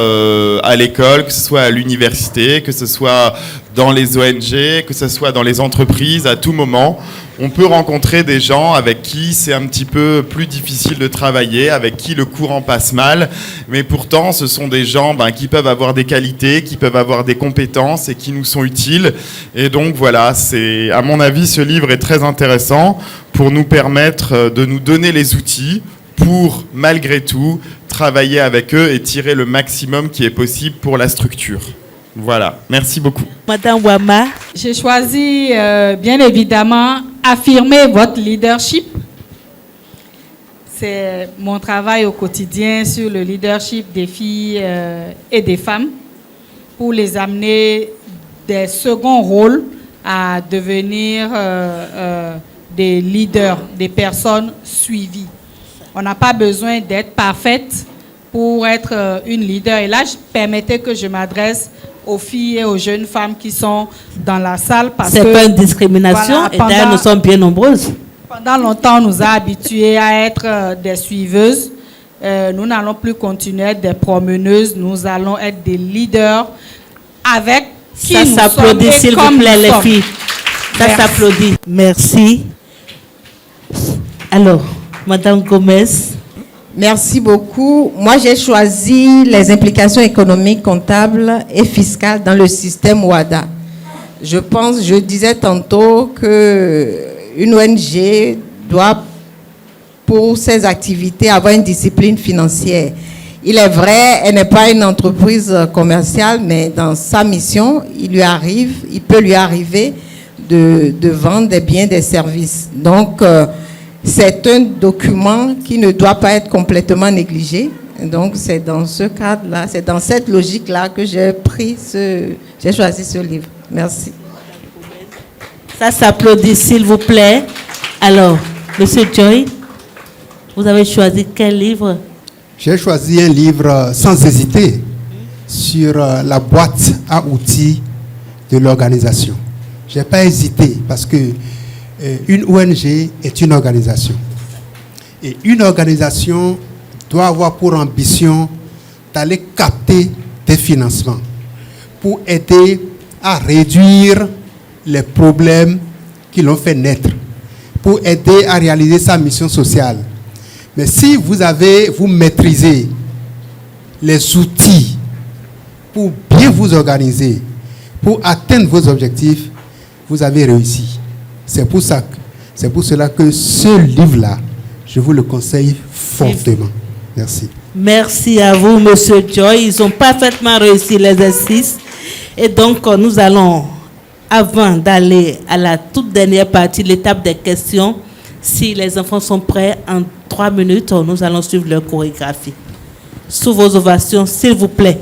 à l'école, que ce soit à l'université, que ce soit dans les ONG, que ce soit dans les entreprises, à tout moment, on peut rencontrer des gens avec qui c'est un petit peu plus difficile de travailler, avec qui le courant passe mal, mais pourtant ce sont des gens qui peuvent avoir des qualités, qui peuvent avoir des compétences et qui nous sont utiles. Et donc voilà, à mon avis, ce livre est très intéressant pour nous permettre de nous donner les outils pour, malgré tout, travailler avec eux et tirer le maximum qui est possible pour la structure. Voilà, merci beaucoup. Madame Wama. J'ai choisi, bien évidemment, affirmer votre leadership. C'est mon travail au quotidien sur le leadership des filles et des femmes pour les amener des seconds rôles à devenir des leaders, des personnes suivies. On n'a pas besoin d'être parfaite pour être une leader. Et là, permettez que je m'adresse aux filles et aux jeunes femmes qui sont dans la salle. C'est pas une discrimination, voilà, et d'ailleurs, nous sommes bien nombreuses. Pendant longtemps, on nous a habitués à être des suiveuses. Nous n'allons plus continuer à être des promeneuses. Nous allons être des leaders avec qui nous sommes. Ça s'applaudit, s'il vous plaît, les filles. Ça s'applaudit. Merci. Alors, Madame Gomez. Merci beaucoup. Moi, j'ai choisi les implications économiques, comptables et fiscales dans le système WADA. Je disais tantôt qu'une ONG doit, pour ses activités, avoir une discipline financière. Il est vrai, elle n'est pas une entreprise commerciale, mais dans sa mission, il peut lui arriver de vendre des biens, des services. Donc, c'est un document qui ne doit pas être complètement négligé. Donc, c'est dans ce cadre-là, c'est dans cette logique-là que j'ai choisi ce livre. Merci. Ça s'applaudit, s'il vous plaît. Alors, Monsieur Joy, vous avez choisi quel livre? J'ai choisi un livre sans hésiter sur la boîte à outils de l'organisation. Je n'ai pas hésité parce que une ONG est une organisation. Et une organisation doit avoir pour ambition d'aller capter des financements pour aider à réduire les problèmes qui l'ont fait naître, pour aider à réaliser sa mission sociale. Mais si vous maîtrisez les outils pour bien vous organiser, pour atteindre vos objectifs, vous avez réussi. C'est pour cela que ce livre-là, je vous le conseille fortement. Merci. Merci à vous, Monsieur Joy. Ils ont parfaitement réussi l'exercice. Et donc, nous allons, avant d'aller à la toute dernière partie, l'étape des questions, si les enfants sont prêts, en 3 minutes, nous allons suivre leur chorégraphie. sous vos ovations, s'il vous plaît.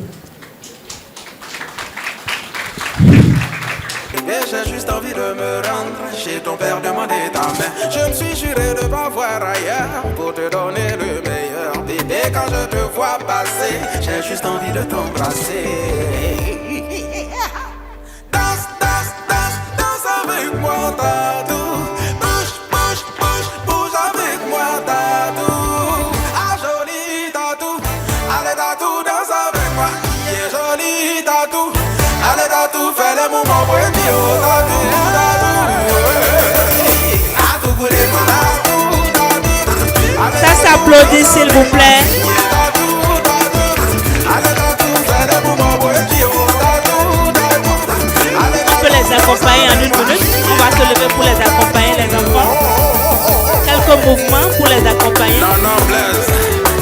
J'ai juste envie de me rendre chez ton père, demander ta main. Je me suis juré de pas voir ailleurs pour te donner le meilleur. Bébé, quand je te vois passer, j'ai juste envie de t'embrasser. Danse, danse, danse, danse avec moi, tatou. Bouge, bouge, bouge, bouge avec moi, tatou. Ah, joli tatou, allez tatou, danse avec moi. Yeah, joli tatou. Allez tatou, fais les mouvements pour être bio, tatou, tatou. Ça s'applaudit, s'il vous plaît. On peut les accompagner en 1 minute. On va se lever pour les accompagner, les enfants. Quelques mouvements pour les accompagner. Non, Blaise,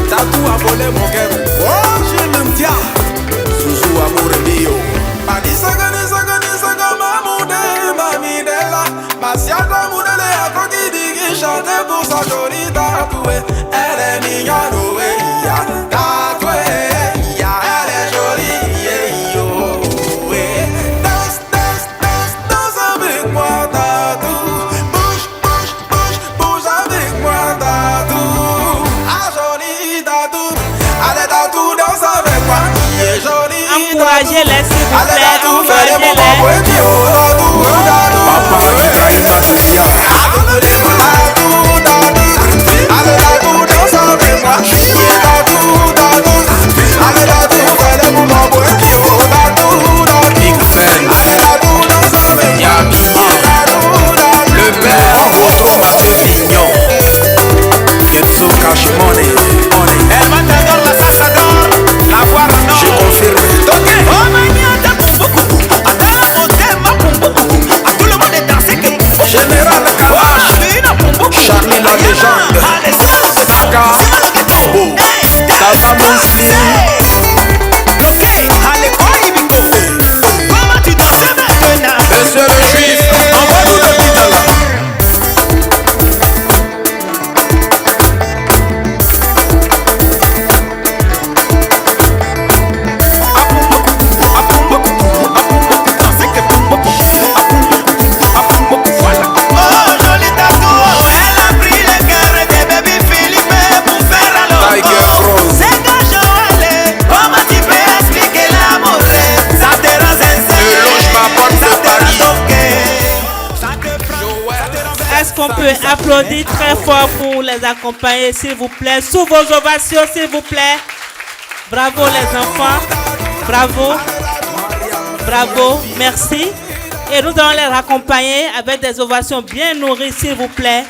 tatou a volé mon cœur. Oh, je l'aime bien. Zouzou amour bio. Mani sagani mamude mamidela. Masiata moudele a croquis digi chanter pour sa jolie tatouée. Elle est mignonne, ouais, tatouée. Elle est jolie, yo, ouais. Danse, danse, danse, danse avec moi, tatou. Bouge, bouge, bouge, bouge avec moi, tatou. Ah, jolie tatou. Allez, tatou, danse avec moi. Yeah, jolie. Encouragez-les, s'il vous plaît. Encouragez-les. Le père, votre maté mignon. Ketsu cash money. Elle va te donner la salsa d'or, la voix en or. Je confirme. Général Kalash, Charlie la légende, Saka, Bo, Tata Muslim. Monsieur le juif, envoie-nous le bidala. Est-ce qu'on peut applaudir très fort pour les accompagner, s'il vous plaît, sous vos ovations, s'il vous plaît. Bravo les enfants, bravo, bravo, merci. Et nous allons les accompagner avec des ovations bien nourries, s'il vous plaît.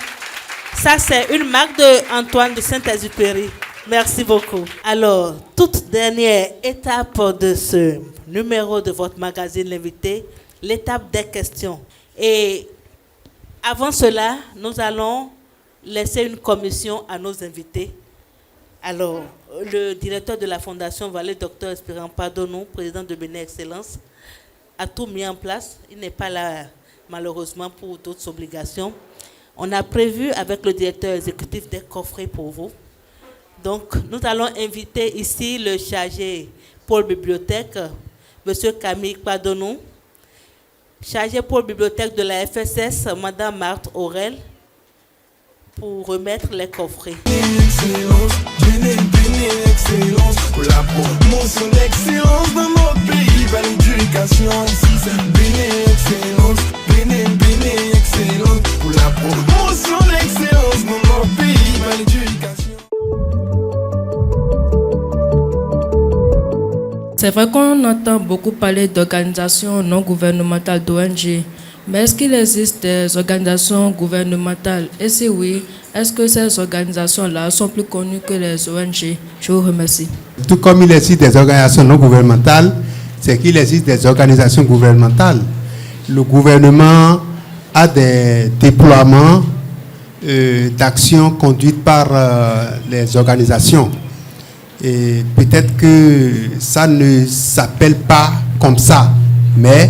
Ça, c'est une marque d'Antoine de Saint-Exupéry. Merci beaucoup. Alors, toute dernière étape de ce numéro de votre magazine L'invité, l'étape des questions. Et avant cela, nous allons laisser une commission à nos invités. Alors, le directeur de la Fondation Vallée, Dr Espérant Padonou, président de Bénin Excellence, a tout mis en place. Il n'est pas là, malheureusement, pour d'autres obligations. On a prévu avec le directeur exécutif des coffrets pour vous. Donc, nous allons inviter ici le chargé pôle bibliothèque, M. Camille Padonou, chargé pôle bibliothèque de la FSS, Mme Marthe Aurel, pour remettre les coffrets. Excellence, excellence, pour la promotion d'excellence dans notre pays, belle éducation ici c'est excellence, excellence, pour la promotion d'excellence dans notre pays, belle éducation. C'est vrai qu'on entend beaucoup parler d'organisations non gouvernementales, d'ONG, mais est-ce qu'il existe des organisations gouvernementales? Et si oui, est-ce que ces organisations-là sont plus connues que les ONG? Je vous remercie. Tout comme il existe des organisations non gouvernementales, c'est qu'il existe des organisations gouvernementales. Le gouvernement a des déploiements d'actions conduites par les organisations. Et peut-être que ça ne s'appelle pas comme ça, mais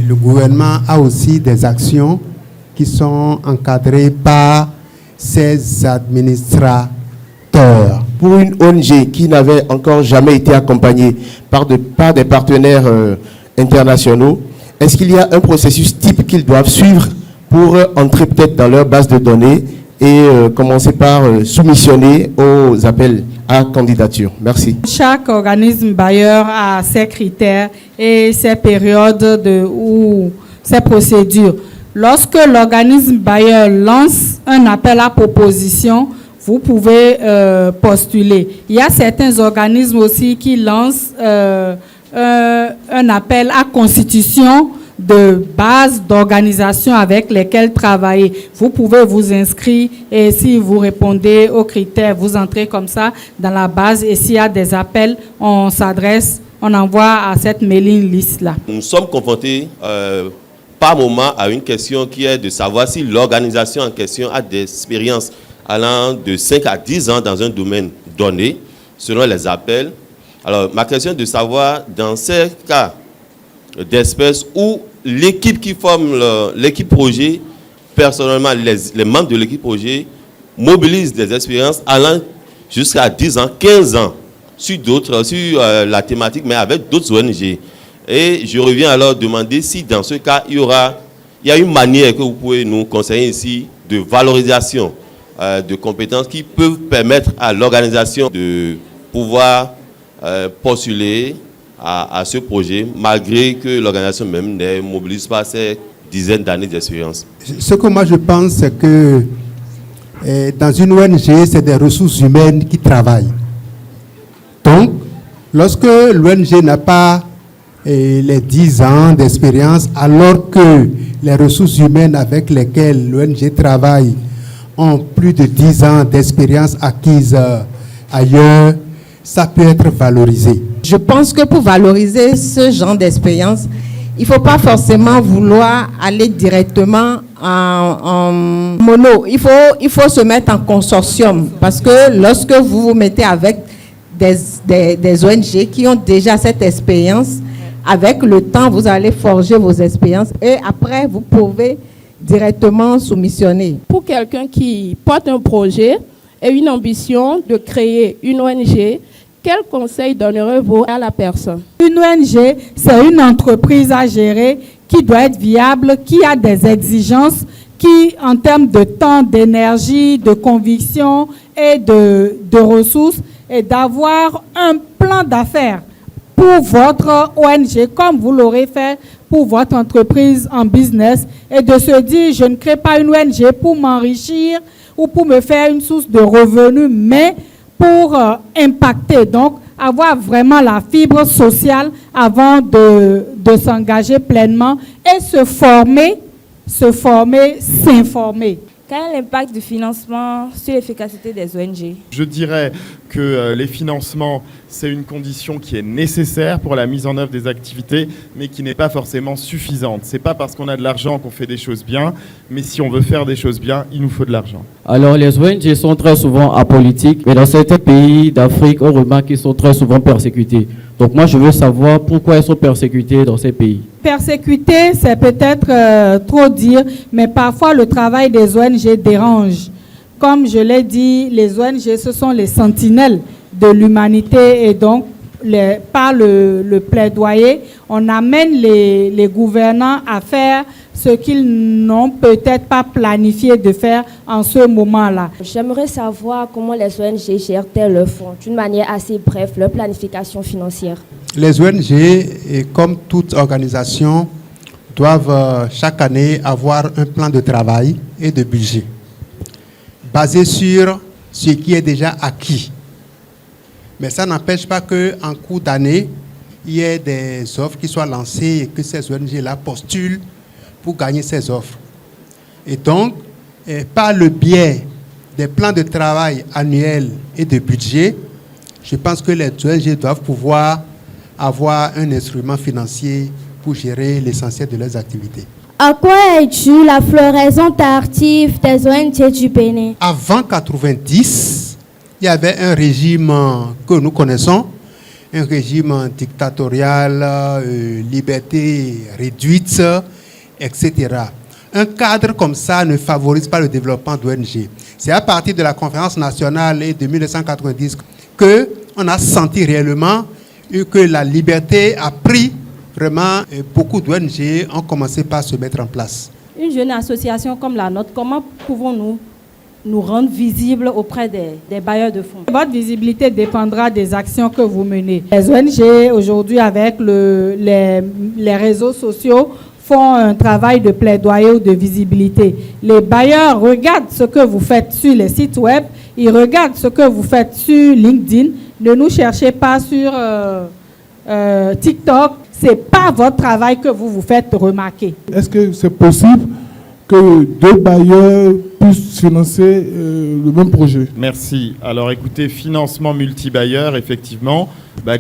le gouvernement a aussi des actions qui sont encadrées par ses administrateurs pour une ONG qui n'avait encore jamais été accompagnée par des partenaires internationaux, est-ce qu'il y a un processus type qu'ils doivent suivre pour entrer peut-être dans leur base de données et commencer par soumissionner aux appels à candidature? Merci. Chaque organisme bailleur a ses critères et ses périodes ou ses procédures. Lorsque l'organisme bailleur lance un appel à proposition, vous pouvez postuler. Il y a certains organismes aussi qui lancent un appel à constitution de base d'organisation avec lesquelles travailler. Vous pouvez vous inscrire et si vous répondez aux critères, vous entrez comme ça dans la base et s'il y a des appels, on s'adresse, on envoie à cette mailing list-là. Nous sommes confrontés par moment à une question qui est de savoir si l'organisation en question a des expériences allant de 5 à 10 ans dans un domaine donné, selon les appels. Alors, ma question est de savoir, dans ces cas d'espèces où l'équipe qui forme l'équipe projet, personnellement, les membres de l'équipe projet mobilisent des expériences allant jusqu'à 10 ans, 15 ans, sur la thématique, mais avec d'autres ONG. Et je reviens alors demander si dans ce cas, il y a une manière que vous pouvez nous conseiller ici de valorisation de compétences qui peuvent permettre à l'organisation de pouvoir postuler à ce projet, malgré que l'organisation même ne mobilise pas ces dizaines d'années d'expérience. Ce que moi je pense, c'est que dans une ONG, c'est des ressources humaines qui travaillent. Donc, lorsque l'ONG n'a pas les 10 ans d'expérience, alors que les ressources humaines avec lesquelles l'ONG travaille ont plus de 10 ans d'expérience acquise ailleurs, ça peut être valorisé. Je pense que pour valoriser ce genre d'expérience, il ne faut pas forcément vouloir aller directement en mono. Il faut se mettre en consortium parce que lorsque vous vous mettez avec des ONG qui ont déjà cette expérience, avec le temps, vous allez forger vos expériences et après, vous pouvez directement soumissionner. Pour quelqu'un qui porte un projet et une ambition de créer une ONG, quel conseil donnerez-vous à la personne? Une ONG, c'est une entreprise à gérer qui doit être viable, qui a des exigences, qui, en termes de temps, d'énergie, de conviction et de ressources, et d'avoir un plan d'affaires pour votre ONG, comme vous l'aurez fait pour votre entreprise en business, et de se dire, je ne crée pas une ONG pour m'enrichir ou pour me faire une source de revenus, mais pour impacter, donc avoir vraiment la fibre sociale avant de s'engager pleinement et se former, s'informer. Quel est l'impact du financement sur l'efficacité des ONG? Je dirais que les financements, c'est une condition qui est nécessaire pour la mise en œuvre des activités, mais qui n'est pas forcément suffisante. Ce n'est pas parce qu'on a de l'argent qu'on fait des choses bien, mais si on veut faire des choses bien, il nous faut de l'argent. Alors, les ONG sont très souvent apolitiques, mais dans certains pays d'Afrique, on remarque qu'ils sont très souvent persécutés. Donc moi, je veux savoir pourquoi ils sont persécutés dans ces pays. Persécutés, c'est peut-être trop dire, mais parfois le travail des ONG dérange. Comme je l'ai dit, les ONG, ce sont les sentinelles de l'humanité et donc, par le plaidoyer, on amène les gouvernants à faire ce qu'ils n'ont peut-être pas planifié de faire en ce moment-là. J'aimerais savoir comment les ONG gèrent-elles leurs fonds, d'une manière assez brève, leur planification financière. Les ONG, et comme toute organisation, doivent chaque année avoir un plan de travail et de budget basé sur ce qui est déjà acquis. Mais ça n'empêche pas qu'en cours d'année, il y ait des offres qui soient lancées et que ces ONG-là postulent pour gagner ces offres. Et donc, par le biais des plans de travail annuels et de budget, je pense que les ONG doivent pouvoir avoir un instrument financier pour gérer l'essentiel de leurs activités. À quoi est due la floraison tardive des ONG du Bénin? Avant 1990, il y avait un régime que nous connaissons, un régime dictatorial, liberté réduite, etc. Un cadre comme ça ne favorise pas le développement d'ONG. C'est à partir de la conférence nationale de 1990 qu'on a senti réellement que la liberté a pris vraiment, beaucoup d'ONG ont commencé par se mettre en place. Une jeune association comme la nôtre, comment pouvons-nous nous rendre visibles auprès des bailleurs de fonds? Votre visibilité dépendra des actions que vous menez. Les ONG, aujourd'hui, avec les réseaux sociaux, font un travail de plaidoyer ou de visibilité. Les bailleurs regardent ce que vous faites sur les sites web, ils regardent ce que vous faites sur LinkedIn. Ne nous cherchez pas sur TikTok. Ce n'est pas votre travail que vous faites remarquer. Est-ce que c'est possible que deux bailleurs puissent financer le même projet? Merci. Alors écoutez, financement multi-bailleurs, effectivement,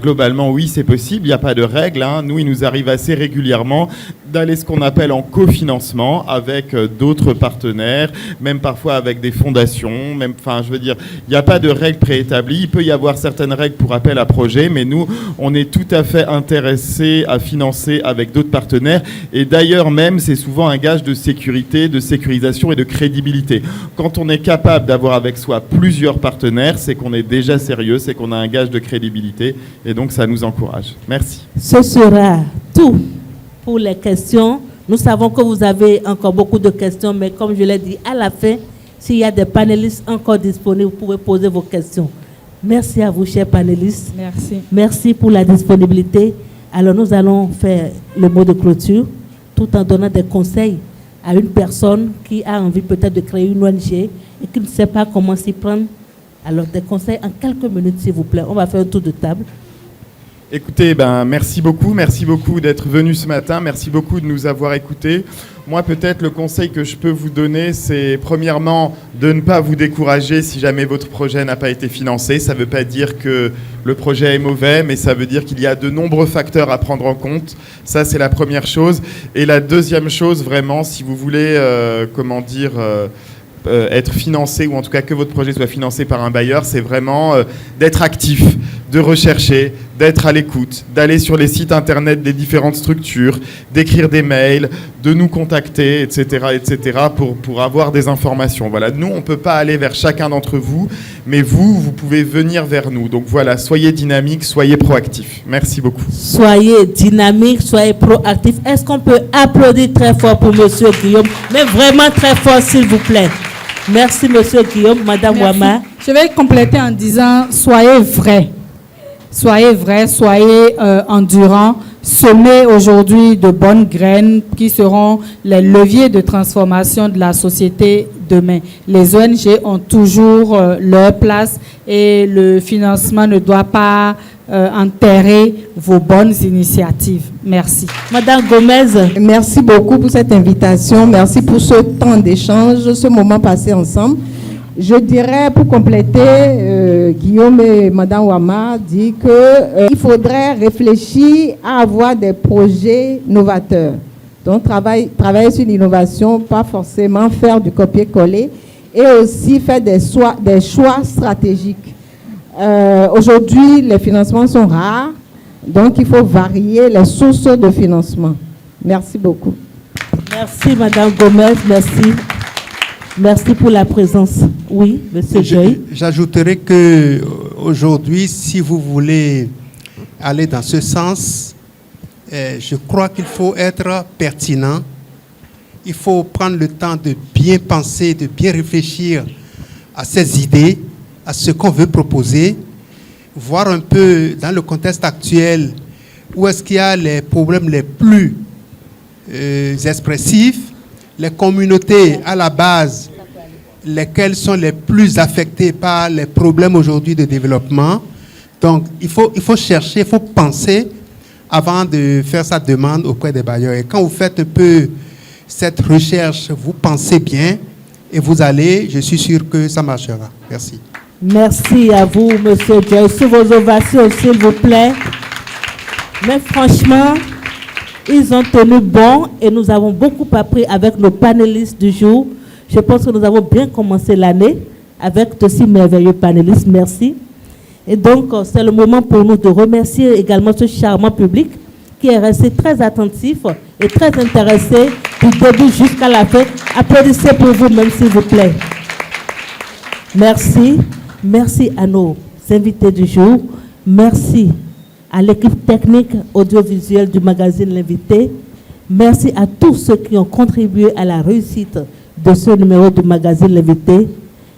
globalement oui, c'est possible, il n'y a pas de règle. Nous, il nous arrive assez régulièrement d'aller ce qu'on appelle en cofinancement avec d'autres partenaires, même parfois avec des fondations, il n'y a pas de règle préétablie. Il peut y avoir certaines règles pour appel à projet, mais nous, on est tout à fait intéressés à financer avec d'autres partenaires. Et d'ailleurs même, c'est souvent un gage de sécurité, de sécurisation et de crédibilité. Quand on est capable d'avoir avec soi plusieurs partenaires, c'est qu'on est déjà sérieux, c'est qu'on a un gage de crédibilité. Et donc, ça nous encourage. Merci. Ce sera tout pour les questions. Nous savons que vous avez encore beaucoup de questions, mais comme je l'ai dit, à la fin, s'il y a des panélistes encore disponibles, vous pouvez poser vos questions. Merci à vous, chers panélistes. Merci. Merci pour la disponibilité. Alors, nous allons faire le mot de clôture, tout en donnant des conseils à une personne qui a envie peut-être de créer une ONG et qui ne sait pas comment s'y prendre. Alors, des conseils en quelques minutes, s'il vous plaît. On va faire un tour de table. Écoutez, merci beaucoup d'être venu ce matin, merci beaucoup de nous avoir écoutés. Moi, peut-être le conseil que je peux vous donner, c'est premièrement de ne pas vous décourager si jamais votre projet n'a pas été financé. Ça ne veut pas dire que le projet est mauvais, mais ça veut dire qu'il y a de nombreux facteurs à prendre en compte. Ça, c'est la première chose. Et la deuxième chose, vraiment, si vous voulez, être financé, ou en tout cas que votre projet soit financé par un bailleur, c'est vraiment d'être actif, de rechercher, d'être à l'écoute, d'aller sur les sites internet des différentes structures, d'écrire des mails, de nous contacter, etc., pour avoir des informations. Voilà, nous, on ne peut pas aller vers chacun d'entre vous, mais vous pouvez venir vers nous. Donc voilà, soyez dynamiques, soyez proactifs. Merci beaucoup. Soyez dynamiques, soyez proactifs. Est-ce qu'on peut applaudir très fort pour M. Guillaume? Mais vraiment très fort, s'il vous plaît. Merci, M. Guillaume. Madame Ouama. Je vais compléter en disant, soyez vrais. Soyez vrais, soyez endurants. Semez aujourd'hui de bonnes graines qui seront les leviers de transformation de la société demain. Les ONG ont toujours leur place et le financement ne doit pas enterrer vos bonnes initiatives. Merci. Madame Gomez. Merci beaucoup pour cette invitation. Merci pour ce temps d'échange, ce moment passé ensemble. Je dirais, pour compléter, Guillaume et Madame Ouama dit qu'il faudrait réfléchir à avoir des projets novateurs. Donc, travailler sur l'innovation, pas forcément faire du copier-coller, et aussi faire des choix stratégiques. Aujourd'hui, les financements sont rares, donc il faut varier les sources de financement. Merci beaucoup. Merci, Madame Gomez, merci. Merci pour la présence. Oui, Monsieur Joy. J'ajouterai que aujourd'hui, si vous voulez aller dans ce sens, je crois qu'il faut être pertinent. Il faut prendre le temps de bien penser, de bien réfléchir à ces idées, à ce qu'on veut proposer, voir un peu dans le contexte actuel où est-ce qu'il y a les problèmes les plus expressifs, les communautés à la base, lesquelles sont les plus affectées par les problèmes aujourd'hui de développement. Donc, il faut chercher, il faut penser avant de faire sa demande auprès des bailleurs. Et quand vous faites un peu cette recherche, vous pensez bien et vous allez, je suis sûr que ça marchera. Merci. Merci à vous, Monsieur Joy. Sous vos ovations, s'il vous plaît. Mais franchement, ils ont tenu bon et nous avons beaucoup appris avec nos panélistes du jour. Je pense que nous avons bien commencé l'année avec de si merveilleux panélistes. Merci. Et donc, c'est le moment pour nous de remercier également ce charmant public qui est resté très attentif et très intéressé du début jusqu'à la fin. Applaudissez pour vous-même, s'il vous plaît. Merci. Merci à nos invités du jour. Merci à l'équipe technique audiovisuelle du magazine L'Invité. Merci à tous ceux qui ont contribué à la réussite de ce numéro du magazine L'Invité.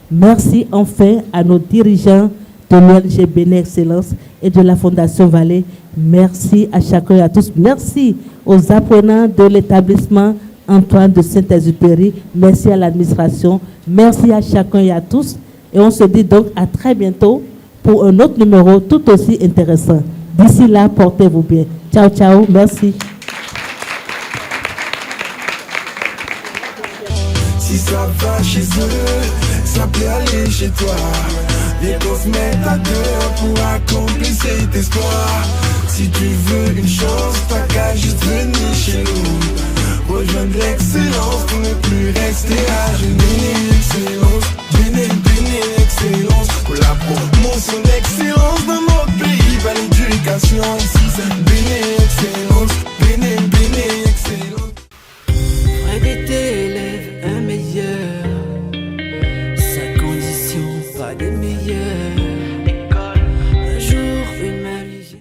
Merci enfin à nos dirigeants de l'ONG Bénin Excellence et de la Fondation Vallée. Merci à chacun et à tous. Merci aux apprenants de l'établissement Antoine de Saint-Exupéry. Merci à l'administration. Merci à chacun et à tous. Et on se dit donc à très bientôt pour un autre numéro tout aussi intéressant. D'ici là, portez-vous bien. Ciao, ciao. Merci. Si ça va chez eux, ça peut aller chez toi. Viens qu'on se mette à deux pour accomplir cet espoir. Si tu veux une chance, t'as qu'à juste venir chez nous. Rejoindre l'excellence pour ne plus rester à genoux.